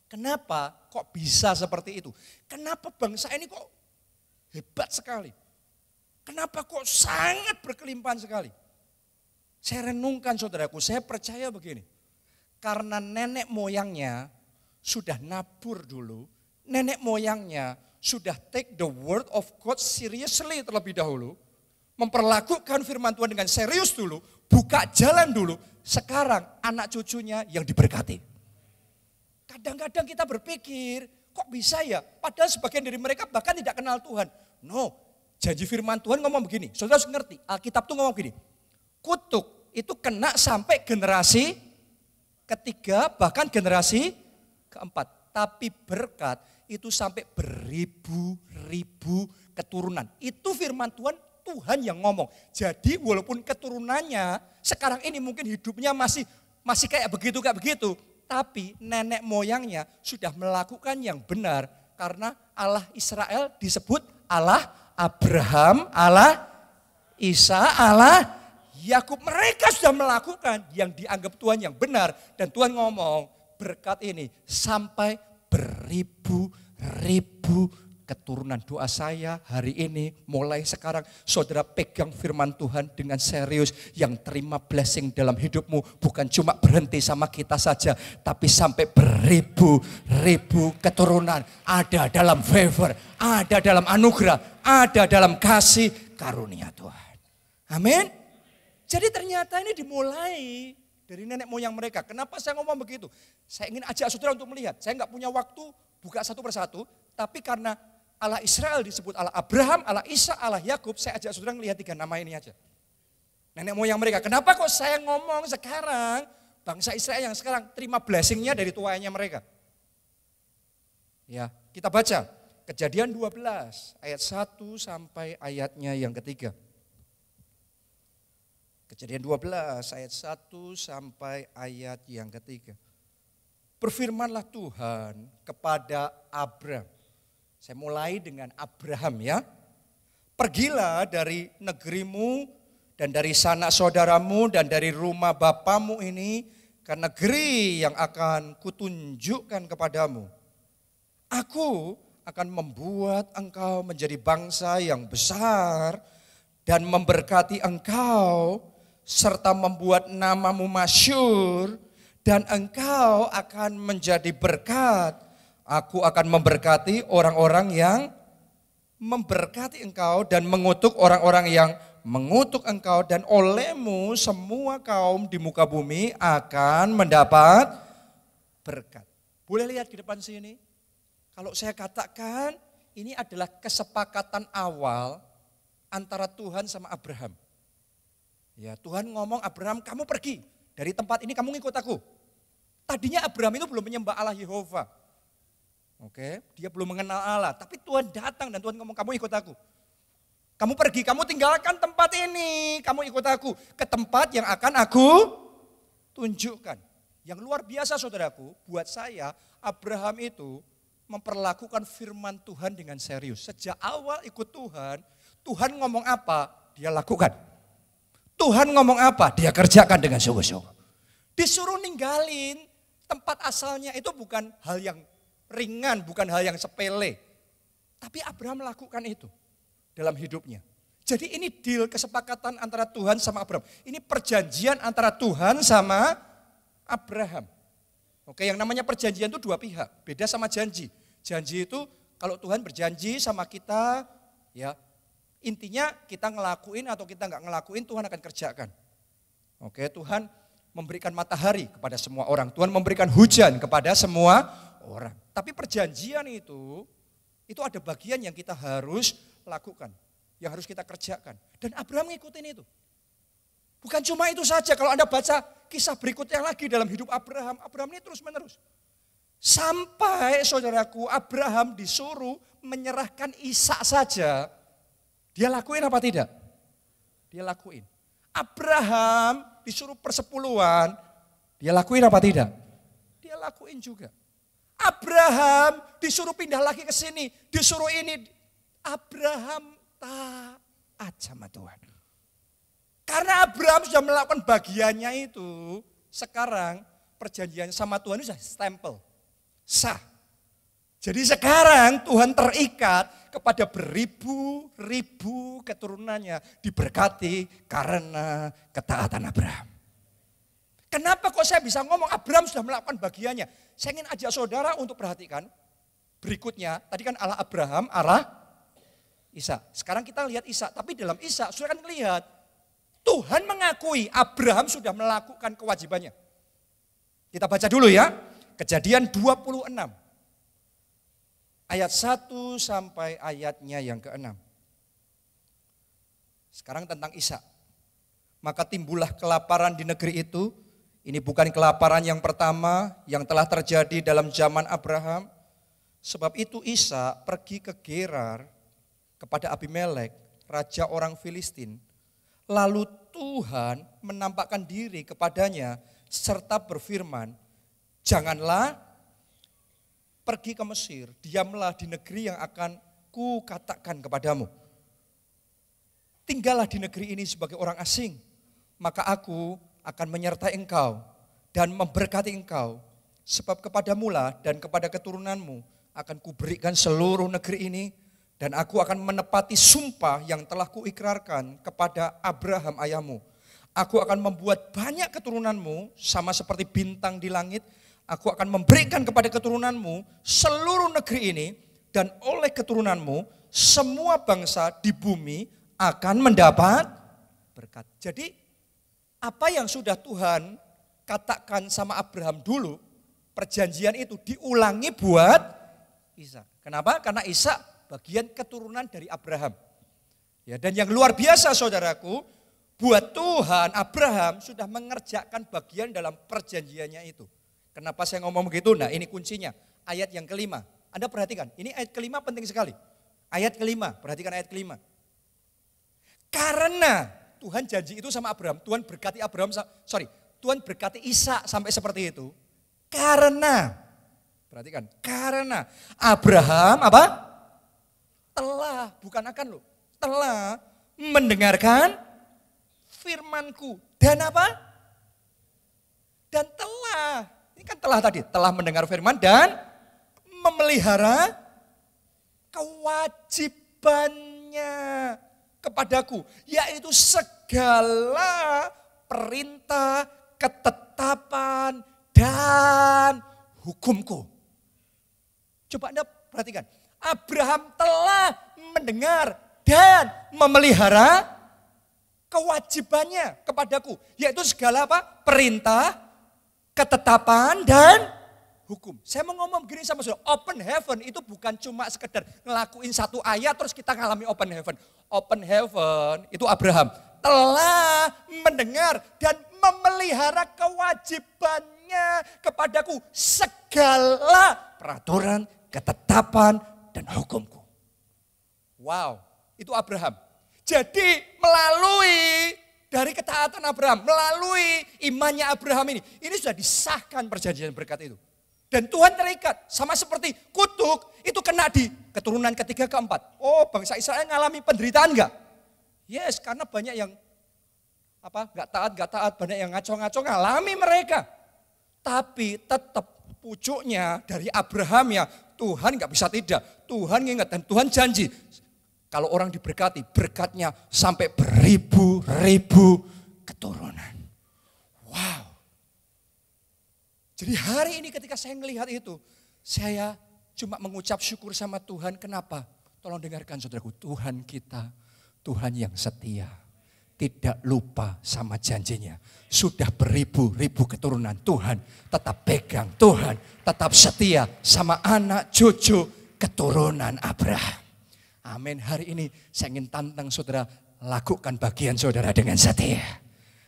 kenapa kok bisa seperti itu? Kenapa bangsa ini kok hebat sekali? Kenapa kok sangat berkelimpahan sekali? Saya renungkan saudaraku, saya percaya begini. Karena nenek moyangnya sudah nabur dulu, nenek moyangnya sudah take the word of God seriously terlebih dahulu, memperlakukan firman Tuhan dengan serius dulu, buka jalan dulu, sekarang anak cucunya yang diberkati. Kadang-kadang kita berpikir, kok bisa ya? Padahal sebagian dari mereka bahkan tidak kenal Tuhan. No, janji firman Tuhan ngomong begini, saudara harus ngerti, Alkitab tuh ngomong begini, kutuk itu kena sampai generasi ketiga, bahkan generasi keempat. Tapi berkat itu sampai beribu-ribu keturunan. Itu firman Tuhan, Tuhan yang ngomong. Jadi walaupun keturunannya sekarang ini mungkin hidupnya masih kayak begitu. Tapi nenek moyangnya sudah melakukan yang benar. Karena Allah Israel disebut Allah Abraham, Allah Isa, Allah Yakub. Mereka sudah melakukan yang dianggap Tuhan yang benar. Dan Tuhan ngomong berkat ini sampai beribu-ribu keturunan. Doa saya hari ini mulai sekarang saudara pegang firman Tuhan dengan serius. Yang terima blessing dalam hidupmu bukan cuma berhenti sama kita saja. Tapi sampai beribu-ribu keturunan. Ada dalam favor, ada dalam anugerah, ada dalam kasih karunia Tuhan. Amin. Jadi ternyata ini dimulai dari nenek moyang mereka. Kenapa saya ngomong begitu? Saya ingin ajak saudara untuk melihat. Saya nggak punya waktu buka satu persatu. Tapi karena Allah Israel disebut Allah Abraham, Allah Isa, Allah Yakub. Saya ajak saudara melihat 3 nama ini aja. Nenek moyang mereka. Kenapa kok saya ngomong sekarang bangsa Israel yang sekarang terima blessingnya dari tuanya mereka. Ya, kita baca. Kejadian 12 ayat 1 sampai ayatnya yang ketiga. Kejadian 12 ayat 1 sampai ayat yang ketiga. Berfirmanlah Tuhan kepada Abram. Saya mulai dengan Abraham ya. Pergilah dari negerimu dan dari sanak saudaramu dan dari rumah bapamu ini ke negeri yang akan kutunjukkan kepadamu. Aku akan membuat engkau menjadi bangsa yang besar dan memberkati engkau serta membuat namamu masyhur dan engkau akan menjadi berkat. Aku akan memberkati orang-orang yang memberkati engkau dan mengutuk orang-orang yang mengutuk engkau, dan olehmu semua kaum di muka bumi akan mendapat berkat. Boleh lihat ke depan sini? Kalau saya katakan ini adalah kesepakatan awal antara Tuhan sama Abraham. Ya, Tuhan ngomong, Abraham kamu pergi dari tempat ini, kamu ngikut aku. Tadinya Abraham itu belum menyembah Allah Yehova. Oke, dia belum mengenal Allah, tapi Tuhan datang dan Tuhan ngomong, kamu ikut aku. Kamu pergi, kamu tinggalkan tempat ini, kamu ikut aku ke tempat yang akan aku tunjukkan. Yang luar biasa saudaraku, buat saya Abraham itu memperlakukan firman Tuhan dengan serius. Sejak awal ikut Tuhan, Tuhan ngomong apa, dia lakukan. Tuhan ngomong apa, dia kerjakan dengan sungguh-sungguh. Disuruh ninggalin tempat asalnya itu bukan hal yang ringan, bukan hal yang sepele. Tapi Abraham melakukan itu dalam hidupnya. Jadi ini deal kesepakatan antara Tuhan sama Abraham. Ini perjanjian antara Tuhan sama Abraham. Oke, yang namanya perjanjian itu dua pihak, beda sama janji. Janji itu kalau Tuhan berjanji sama kita, ya intinya kita ngelakuin atau kita nggak ngelakuin, Tuhan akan kerjakan. Oke, Tuhan memberikan matahari kepada semua orang. Tuhan memberikan hujan kepada semua orang. Tapi perjanjian itu ada bagian yang kita harus lakukan, yang harus kita kerjakan. Dan Abraham ngikutin itu. Bukan cuma itu saja, kalau Anda baca kisah berikutnya lagi dalam hidup Abraham, Abraham ini terus menerus. Sampai saudaraku, Abraham disuruh menyerahkan Ishak saja, dia lakuin apa tidak? Dia lakuin. Abraham disuruh persepuluhan, dia lakuin apa tidak? Dia lakuin juga. Abraham disuruh pindah lagi ke sini, disuruh ini. Abraham taat sama Tuhan. Karena Abraham sudah melakukan bagiannya itu, sekarang perjanjian sama Tuhan itu sudah stempel, sah. Jadi sekarang Tuhan terikat kepada beribu-ribu keturunannya diberkati karena ketaatan Abraham. Kenapa kok saya bisa ngomong Abraham sudah melakukan bagiannya? Saya ingin ajak saudara untuk perhatikan berikutnya. Tadi kan Allah Abraham, Allah Ishak. Sekarang kita lihat Ishak, tapi dalam Ishak saudara kan melihat Tuhan mengakui Abraham sudah melakukan kewajibannya. Kita baca dulu ya, Kejadian 26. Ayat 1 sampai ayatnya yang ke-6. Sekarang tentang Ishak. Maka timbullah kelaparan di negeri itu. Ini bukan kelaparan yang pertama yang telah terjadi dalam zaman Abraham. Sebab itu Ishak pergi ke Gerar kepada Abimelek, raja orang Filistin. Lalu Tuhan menampakkan diri kepadanya serta berfirman, janganlah pergi ke Mesir, diamlah di negeri yang akan kukatakan kepadamu. Tinggallah di negeri ini sebagai orang asing, maka aku akan menyertai engkau dan memberkati engkau. Sebab kepadamulah dan kepada keturunanmu akan kuberikan seluruh negeri ini, dan aku akan menepati sumpah yang telah kuikrarkan kepada Abraham ayahmu. Aku akan membuat banyak keturunanmu sama seperti bintang di langit. Aku akan memberikan kepada keturunanmu seluruh negeri ini, dan oleh keturunanmu semua bangsa di bumi akan mendapat berkat. Jadi apa yang sudah Tuhan katakan sama Abraham dulu, perjanjian itu diulangi buat Ishak. Kenapa? Karena Ishak bagian keturunan dari Abraham. Ya, dan yang luar biasa saudaraku, buat Tuhan Abraham sudah mengerjakan bagian dalam perjanjiannya itu. Kenapa saya ngomong begitu? Nah ini kuncinya, ayat yang kelima. Anda perhatikan, ini ayat kelima penting sekali. Ayat kelima, perhatikan ayat kelima. Karena Tuhan janji itu sama Abraham, Tuhan berkati Ishak sampai seperti itu. Karena, perhatikan, karena Abraham apa? Telah, bukan akan loh, telah mendengarkan firmanku. Dan apa? Dan telah, ini kan telah tadi, telah mendengar firman dan memelihara kewajibannya kepadaku. Yaitu segala perintah, ketetapan, dan hukumku. Coba Anda perhatikan, Abraham telah mendengar dan memelihara kewajibannya kepadaku. Yaitu segala apa? Perintah, ketetapan, dan hukum. Saya mau ngomong begini sama saudara, open heaven itu bukan cuma sekedar ngelakuin satu ayat terus kita ngalami open heaven. Open heaven itu Abraham telah mendengar dan memelihara kewajibannya kepadaku. Segala peraturan, ketetapan, dan hukumku. Wow, itu Abraham. Jadi melalui dari ketaatan Abraham, melalui imannya Abraham ini sudah disahkan perjanjian berkat itu. Dan Tuhan terikat, sama seperti kutuk itu kena di keturunan ketiga keempat. Oh, bangsa Israel ngalami penderitaan enggak? Yes, karena banyak yang nggak taat, banyak yang ngaco-ngaco ngalami mereka. Tapi tetap pucuknya dari Abraham ya, Tuhan nggak bisa tidak. Tuhan ingat dan Tuhan janji. Kalau orang diberkati, berkatnya sampai beribu-ribu keturunan. Wow. Jadi hari ini ketika saya melihat itu, saya cuma mengucap syukur sama Tuhan. Kenapa? Tolong dengarkan saudaraku, Tuhan kita, Tuhan yang setia. Tidak lupa sama janjinya. Sudah beribu-ribu keturunan, Tuhan tetap pegang, Tuhan tetap setia sama anak cucu keturunan Abraham. Amin. Hari ini saya ingin tantang saudara, lakukan bagian saudara dengan setia.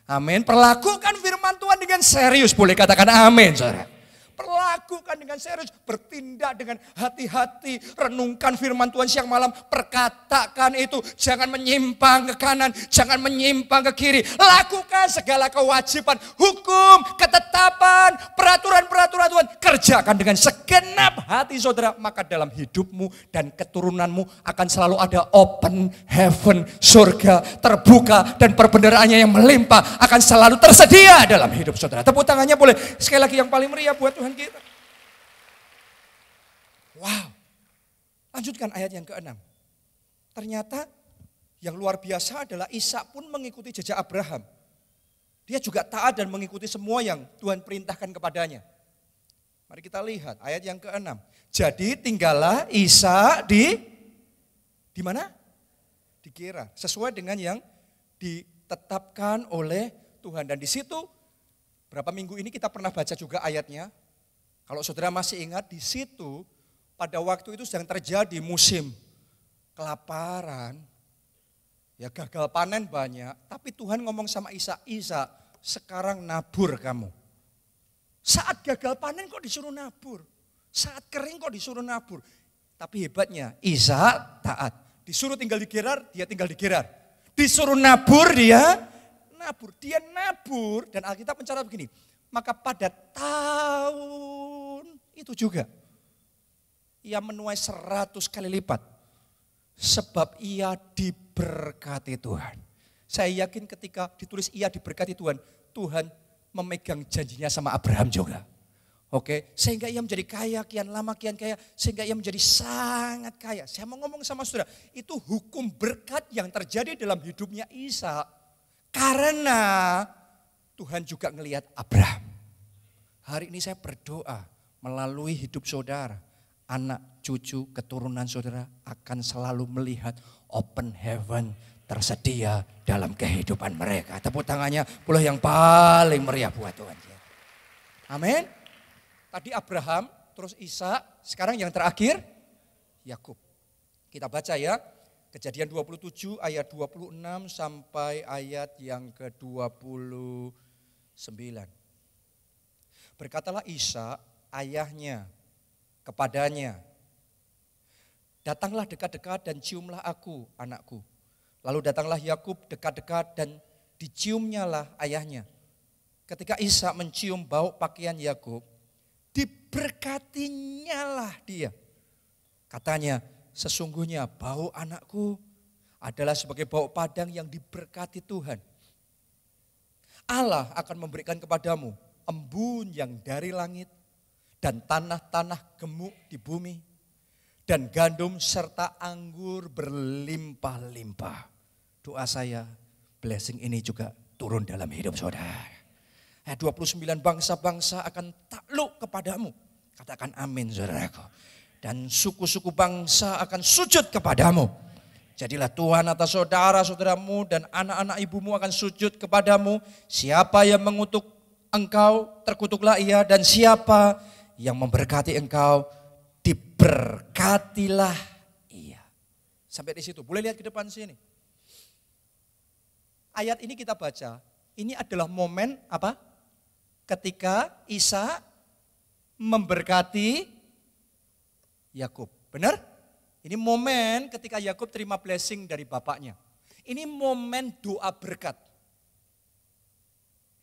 Amin. Perlakukan firman Tuhan dengan serius. Boleh katakan amin saudara. Perlakukan dengan serius, bertindak dengan hati-hati, renungkan firman Tuhan siang malam, perkatakan itu, jangan menyimpang ke kanan, jangan menyimpang ke kiri, lakukan segala kewajiban, hukum, ketetapan, peraturan-peraturan Tuhan, kerjakan dengan segenap hati saudara, maka dalam hidupmu dan keturunanmu akan selalu ada open heaven, surga terbuka dan perbendaannya yang melimpah akan selalu tersedia dalam hidup saudara. Tepuk tangannya boleh sekali lagi yang paling meriah buat Tuhan kita. Wow. Lanjutkan ayat yang ke-6. Ternyata yang luar biasa adalah Ishak pun mengikuti jejak Abraham. Dia juga taat dan mengikuti semua yang Tuhan perintahkan kepadanya. Mari kita lihat ayat yang ke-6. Jadi tinggallah Ishak di mana? Di Gerar. Sesuai dengan yang ditetapkan oleh Tuhan. Dan di situ berapa minggu ini kita pernah baca juga ayatnya. Kalau saudara masih ingat, di situ pada waktu itu sedang terjadi musim kelaparan, ya gagal panen banyak, tapi Tuhan ngomong sama Ishak, Ishak sekarang nabur kamu. Saat gagal panen kok disuruh nabur, saat kering kok disuruh nabur. Tapi hebatnya Ishak taat, disuruh tinggal di Gerar, dia tinggal di Gerar. Disuruh nabur, dia nabur, dan Alkitab mencatat begini. Maka pada tahun itu juga ia menuai 100 kali lipat. Sebab ia diberkati Tuhan. Saya yakin ketika ditulis ia diberkati Tuhan, Tuhan memegang janjinya sama Abraham juga. Oke, sehingga ia menjadi kaya, kian lama kian kaya, sehingga ia menjadi sangat kaya. Saya mau ngomong sama saudara, itu hukum berkat yang terjadi dalam hidupnya Ishak. Karena Tuhan juga ngelihat Abraham. Hari ini saya berdoa melalui hidup saudara, anak, cucu, keturunan saudara akan selalu melihat open heaven tersedia dalam kehidupan mereka. Tepuk tangannya boleh yang paling meriah buat Tuhan. Amin. Tadi Abraham, terus Ishak, sekarang yang terakhir Yakub. Kita baca ya. Kejadian 27 ayat 26 sampai ayat yang ke-29. Berkatalah Ishak ayahnya kepadanya, datanglah dekat-dekat dan ciumlah aku anakku. Lalu datanglah Yakub dekat-dekat dan diciumnyalah ayahnya. Ketika Ishak mencium bau pakaian Yakub, Berkatinya lah dia. Katanya, sesungguhnya bau anakku adalah sebagai bau padang yang diberkati Tuhan. Allah akan memberikan kepadamu embun yang dari langit dan tanah-tanah gemuk di bumi dan gandum serta anggur berlimpah-limpah. Doa saya, blessing ini juga turun dalam hidup saudara. 29 bangsa-bangsa akan takluk kepadamu. Katakan amin saudaraku. Dan suku-suku bangsa akan sujud kepadamu. Jadilah Tuhan atas saudara-saudaramu dan anak-anak ibumu akan sujud kepadamu. Siapa yang mengutuk engkau, terkutuklah ia. Dan siapa yang memberkati engkau, diberkatilah ia. Sampai di situ, boleh lihat ke depan sini. Ayat ini kita baca, ini adalah momen apa? Ketika Ishak memberkati Yakub. Benar? Ini momen ketika Yakub terima blessing dari bapaknya. Ini momen doa berkat.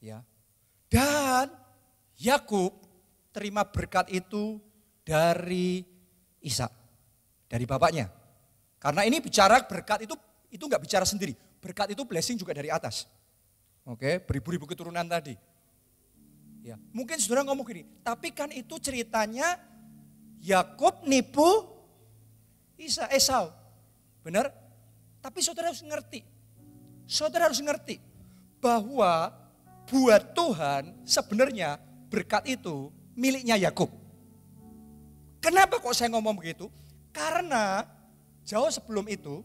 Ya. Dan Yakub terima berkat itu dari Ishak, dari bapaknya. Karena ini bicara berkat itu enggak bicara sendiri. Berkat itu blessing juga dari atas. Oke, beribu-ribu keturunan tadi. Ya, mungkin saudara ngomong gini, tapi kan itu ceritanya Yakub nipu Esau. Benar? Tapi saudara harus ngerti. Saudara harus ngerti bahwa buat Tuhan sebenarnya berkat itu miliknya Yakub. Kenapa kok saya ngomong begitu? Karena jauh sebelum itu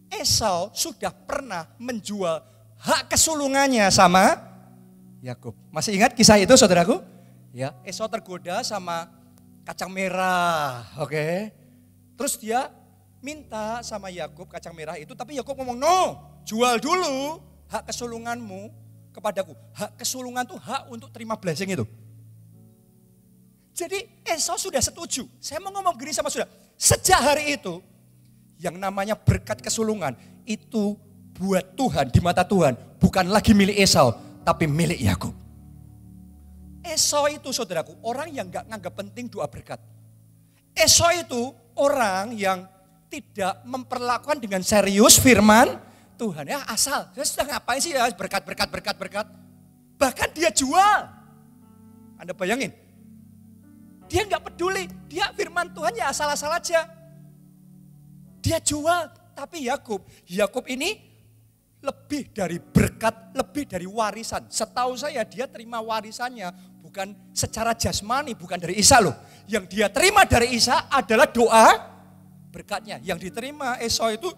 Esau sudah pernah menjual hak kesulungannya sama Yakub. Masih ingat kisah itu saudaraku? Ya, Esau tergoda sama kacang merah, oke. Terus dia minta sama Yakub kacang merah itu, tapi Yakub ngomong, no, jual dulu hak kesulunganmu kepadaku. Hak kesulungan tuh hak untuk terima blessing itu. Jadi Esau sudah setuju. Saya mau ngomong gini sama saudara, sejak hari itu, yang namanya berkat kesulungan itu buat Tuhan, di mata Tuhan, bukan lagi milik Esau, tapi milik Yakub. Esau itu saudaraku, orang yang gak nganggap penting doa berkat. Esau itu orang yang tidak memperlakukan dengan serius firman Tuhan. Ya asal, dia sudah ngapain sih ya berkat. Bahkan dia jual. Anda bayangin, dia gak peduli, dia firman Tuhan ya asal-asal aja. Dia jual, tapi Yakub ini lebih dari berkat, lebih dari warisan. Setahu saya dia terima warisannya bukan secara jasmani, bukan dari Ishak loh. Yang dia terima dari Ishak adalah doa berkatnya. Yang diterima Esau itu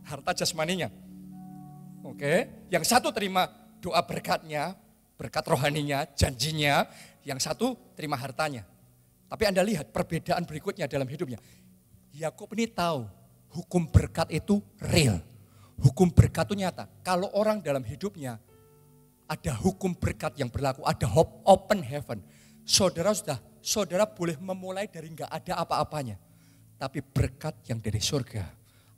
harta jasmaninya. Oke, yang satu terima doa berkatnya, berkat rohaninya, janjinya. Yang satu terima hartanya. Tapi Anda lihat perbedaan berikutnya dalam hidupnya. Yakub ini tahu hukum berkat itu real. Hukum berkat itu nyata. Kalau orang dalam hidupnya ada hukum berkat yang berlaku, ada hope, open heaven. Saudara boleh memulai dari enggak ada apa-apanya. Tapi berkat yang dari surga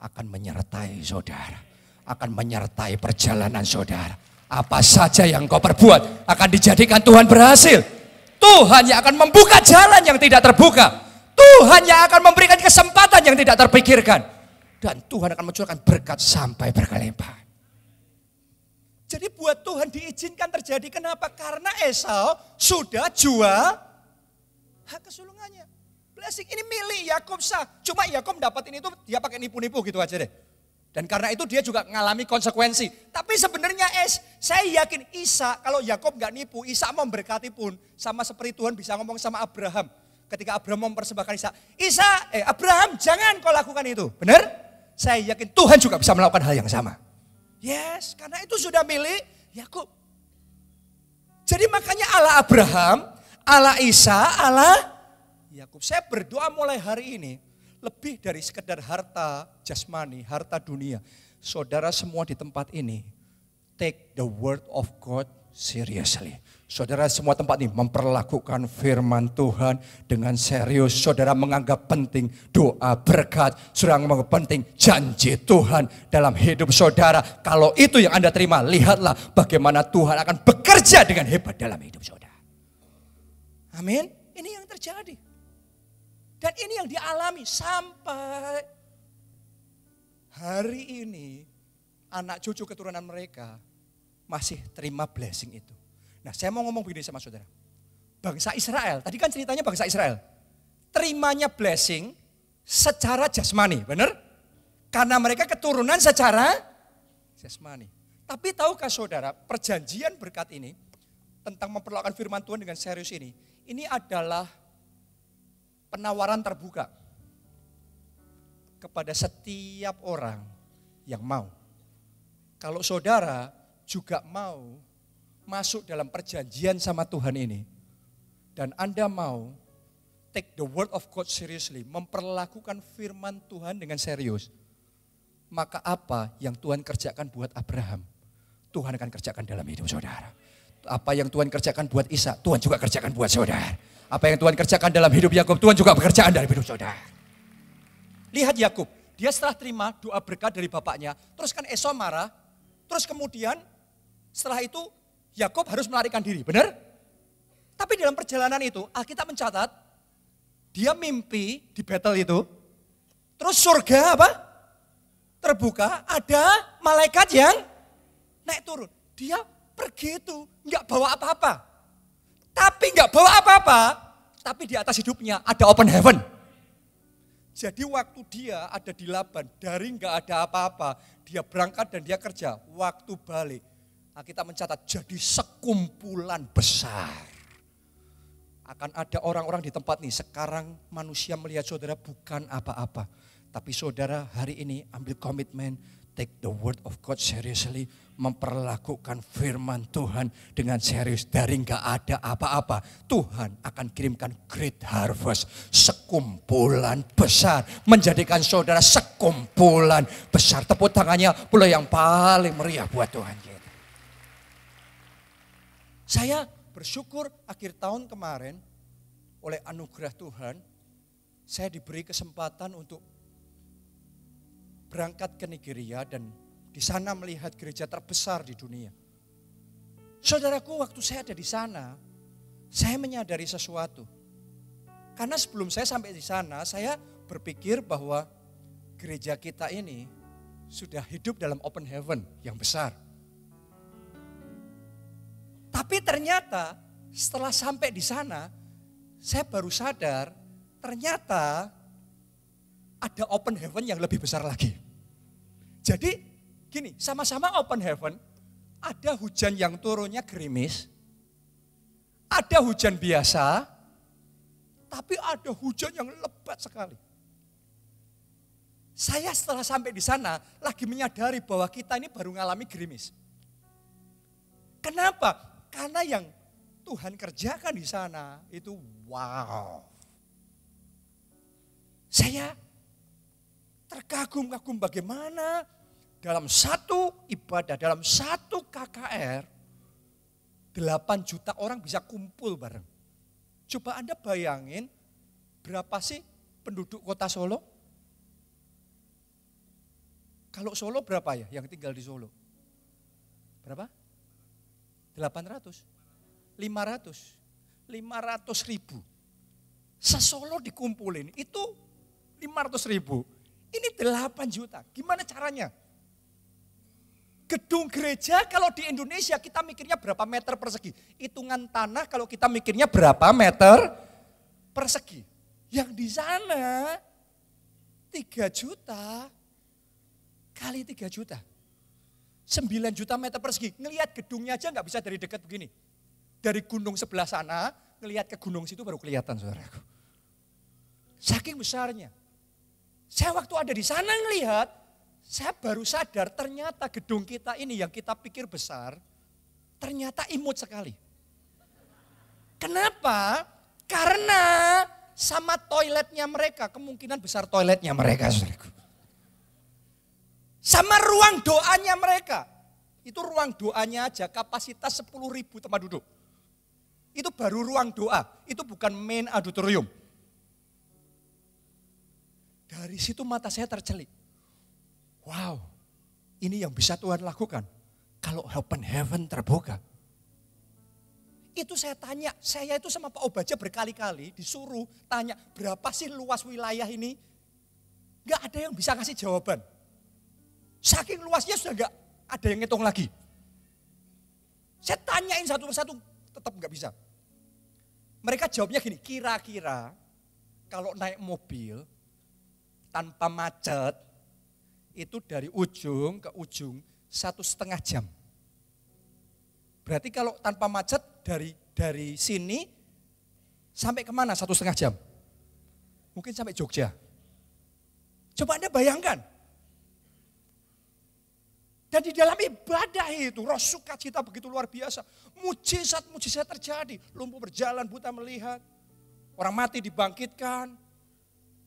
akan menyertai saudara. Akan menyertai perjalanan saudara. Apa saja yang kau perbuat akan dijadikan Tuhan berhasil. Tuhan yang akan membuka jalan yang tidak terbuka. Tuhan yang akan memberikan kesempatan yang tidak terpikirkan. Dan Tuhan akan mencurahkan berkat sampai berkelimpahan. Jadi buat Tuhan diizinkan terjadi. Kenapa? Karena Esau sudah jual hak kesulungannya. Blessing ini milik Yakub sah. Cuma Yakub dapatin itu dia pakai nipu-nipu gitu aja deh. Dan karena itu dia juga mengalami konsekuensi. Tapi sebenarnya saya yakin Ishak, kalau Yakub gak nipu, Ishak memberkati pun. Sama seperti Tuhan bisa ngomong sama Abraham. Ketika Abraham mempersembahkan Abraham jangan kau lakukan itu. Benar? Saya yakin Tuhan juga bisa melakukan hal yang sama. Yes, karena itu sudah milik Yakub. Jadi makanya Allah Abraham, Allah Ishak, Allah Yakub. Saya berdoa mulai hari ini lebih dari sekedar harta jasmani, harta dunia. Saudara semua di tempat ini, take the word of God seriously. Saudara semua tempat ini memperlakukan firman Tuhan dengan serius. Saudara menganggap penting doa berkat. Saudara menganggap penting janji Tuhan dalam hidup saudara. Kalau itu yang Anda terima, lihatlah bagaimana Tuhan akan bekerja dengan hebat dalam hidup saudara. Amin. Ini yang terjadi. Dan ini yang dialami sampai hari ini anak cucu keturunan mereka masih terima blessing itu. Nah, saya mau ngomong begini sama saudara. Bangsa Israel, tadi kan ceritanya bangsa Israel. Terimanya blessing secara jasmani, benar? Karena mereka keturunan secara jasmani. Tapi tahukah saudara, perjanjian berkat ini tentang memperlakukan firman Tuhan dengan serius ini adalah penawaran terbuka kepada setiap orang yang mau. Kalau saudara juga mau masuk dalam perjanjian sama Tuhan ini, dan Anda mau take the word of God seriously, memperlakukan firman Tuhan dengan serius, maka apa yang Tuhan kerjakan buat Abraham, Tuhan akan kerjakan dalam hidup saudara. Apa yang Tuhan kerjakan buat Ishak, Tuhan juga kerjakan buat saudara. Apa yang Tuhan kerjakan dalam hidup Yakub, Tuhan juga bekerjaan dalam hidup saudara. Lihat Yakub, dia setelah terima doa berkat dari bapaknya, terus kan Esau marah, terus kemudian setelah itu Yakub harus melarikan diri, benar? Tapi dalam perjalanan itu Alkitab mencatat, dia mimpi di battle itu, terus surga apa? Terbuka, ada malaikat yang naik turun. Dia pergi itu nggak bawa apa-apa. Tapi nggak bawa apa-apa, tapi di atas hidupnya ada open heaven. Jadi waktu dia ada di Laban, dari nggak ada apa-apa, dia berangkat dan dia kerja. Waktu balik, kita mencatat jadi sekumpulan besar. Akan ada orang-orang di tempat ini, sekarang manusia melihat saudara bukan apa-apa. Tapi saudara hari ini ambil komitmen, take the word of God seriously, memperlakukan firman Tuhan dengan serius. Dari nggak ada apa-apa, Tuhan akan kirimkan great harvest, sekumpulan besar, menjadikan saudara sekumpulan besar. Tepuk tangannya pula yang paling meriah buat Tuhan kita. Saya bersyukur akhir tahun kemarin oleh anugerah Tuhan, saya diberi kesempatan untuk berangkat ke Nigeria dan di sana melihat gereja terbesar di dunia. Saudaraku, waktu saya ada di sana, saya menyadari sesuatu. Karena sebelum saya sampai di sana, saya berpikir bahwa gereja kita ini sudah hidup dalam open heaven yang besar. Tapi ternyata setelah sampai di sana, saya baru sadar ternyata ada open heaven yang lebih besar lagi. Jadi gini, sama-sama open heaven, ada hujan yang turunnya gerimis, ada hujan biasa, tapi ada hujan yang lebat sekali. Saya setelah sampai di sana lagi menyadari bahwa kita ini baru mengalami gerimis. Kenapa? Karena yang Tuhan kerjakan di sana itu wow. Saya terkagum-kagum bagaimana dalam satu ibadah, dalam satu KKR, 8 juta orang bisa kumpul bareng. Coba Anda bayangin berapa sih penduduk kota Solo? Kalau Solo berapa ya yang tinggal di Solo? Berapa? 800? 500 ribu. Se-Solo dikumpulin itu 500 ribu. Ini 8 juta. Gimana caranya? Gedung gereja kalau di Indonesia kita mikirnya berapa meter persegi. Hitungan tanah kalau kita mikirnya berapa meter persegi. Yang di sana 3 juta kali 3 juta. 9 juta meter persegi. Ngelihat gedungnya aja nggak bisa dari dekat begini. Dari gunung sebelah sana, ngelihat ke gunung situ baru kelihatan saudaraku. Saking besarnya. Saya waktu ada di sana ngelihat, saya baru sadar ternyata gedung kita ini yang kita pikir besar, ternyata imut sekali. Kenapa? Karena sama toiletnya mereka, kemungkinan besar toiletnya mereka. Sama ruang doanya mereka. Itu ruang doanya aja kapasitas 10.000 tempat duduk. Itu baru ruang doa, itu bukan main auditorium. Dari situ mata saya tercelik. Wow, ini yang bisa Tuhan lakukan kalau open heaven terbuka. Itu saya tanya, saya itu sama Pak Obaja berkali-kali disuruh tanya berapa sih luas wilayah ini. Gak ada yang bisa kasih jawaban. Saking luasnya sudah gak ada yang ngitung lagi. Saya tanyain satu persatu, tetap gak bisa. Mereka jawabnya gini, kira-kira kalau naik mobil tanpa macet, itu dari ujung ke ujung 1,5 jam. Berarti kalau tanpa macet dari sini sampai kemana 1,5 jam? Mungkin sampai Jogja. Coba Anda bayangkan. Dan di dalam ibadah itu roh sukacita begitu luar biasa. Mujizat-mujizat terjadi. Lumpuh berjalan, buta melihat. Orang mati dibangkitkan.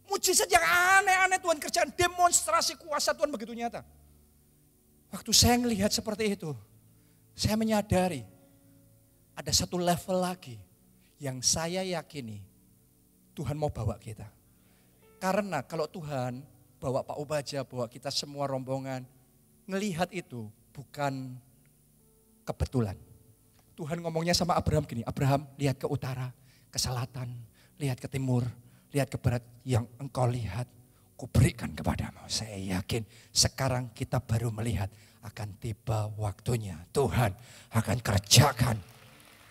Mujizat yang aneh-aneh Tuhan kerjaan. Demonstrasi kuasa Tuhan begitu nyata. Waktu saya melihat seperti itu, saya menyadari ada satu level lagi yang saya yakini Tuhan mau bawa kita. Karena kalau Tuhan bawa Pak Obaja, bawa kita semua rombongan, ngelihat itu bukan kebetulan. Tuhan ngomongnya sama Abraham gini, Abraham lihat ke utara, ke selatan, lihat ke timur, lihat ke barat, yang engkau lihat, kuberikan kepadamu. Saya yakin sekarang kita baru melihat akan tiba waktunya. Tuhan akan kerjakan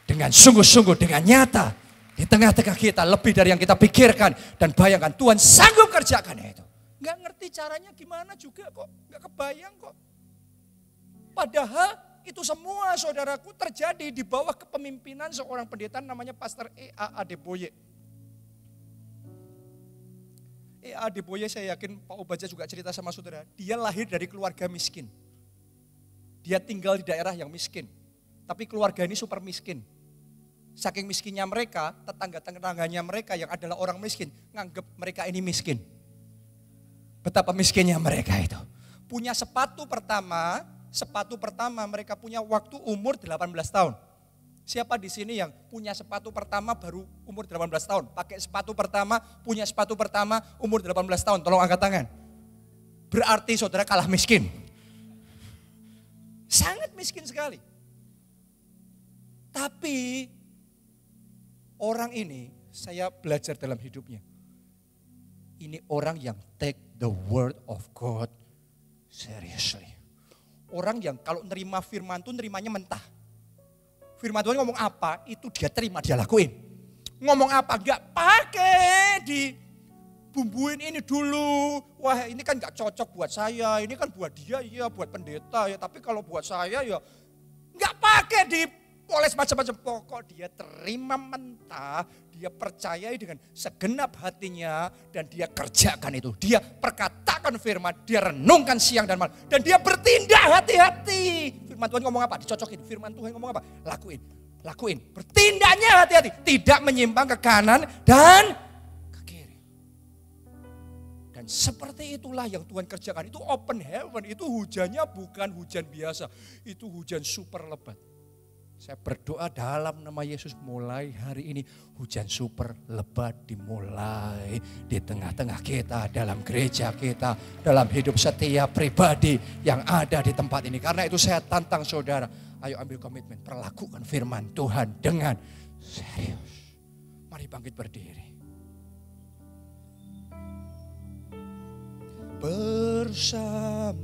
dengan sungguh-sungguh, dengan nyata. Di tengah-tengah kita lebih dari yang kita pikirkan. Dan bayangkan Tuhan sanggup kerjakan itu. Gak ngerti caranya gimana juga kok. Gak kebayang kok. Padahal itu semua saudaraku terjadi di bawah kepemimpinan seorang pendeta namanya Pastor E.A. Adeboye. E.A. Adeboye saya yakin Pak Obaja juga cerita sama saudara. Dia lahir dari keluarga miskin. Dia tinggal di daerah yang miskin. Tapi keluarga ini super miskin. Saking miskinnya mereka, tetangga-tetangganya mereka yang adalah orang miskin, nganggep mereka ini miskin. Betapa miskinnya mereka itu. Punya sepatu pertama mereka punya waktu umur 18 tahun. Siapa di sini yang punya sepatu pertama baru umur 18 tahun? Pakai sepatu pertama, punya sepatu pertama umur 18 tahun. Tolong angkat tangan. Berarti saudara kalah miskin. Sangat miskin sekali. Tapi orang ini saya belajar dalam hidupnya. Ini orang yang take the word of God seriously. Orang yang kalau nerima firman Tuhan nerimanya mentah. Firman Tuhan ngomong apa, itu dia terima, dia lakuin. Ngomong apa, gak pakai dibumbuin ini dulu. Wah ini kan gak cocok buat saya, ini kan buat dia, iya buat pendeta ya. Tapi kalau buat saya ya gak pakai dipoles macam-macam. Pokok dia terima mentah, dia percayai dengan segenap hatinya dan dia kerjakan itu. Dia perkatakan firman, dia renungkan siang dan malam. Dan dia bertindak hati-hati. Firman Tuhan ngomong apa? Dicocokin. Firman Tuhan ngomong apa? Lakuin. Bertindaknya hati-hati. Tidak menyimpang ke kanan dan ke kiri. Dan seperti itulah yang Tuhan kerjakan. Itu open heaven. Itu hujannya bukan hujan biasa. Itu hujan super lebat. Saya berdoa dalam nama Yesus mulai hari ini hujan super lebat dimulai di tengah-tengah kita, dalam gereja kita, dalam hidup setiap pribadi yang ada di tempat ini. Karena itu saya tantang saudara, ayo ambil komitmen, perlakukan firman Tuhan dengan serius. Mari bangkit berdiri. Bersama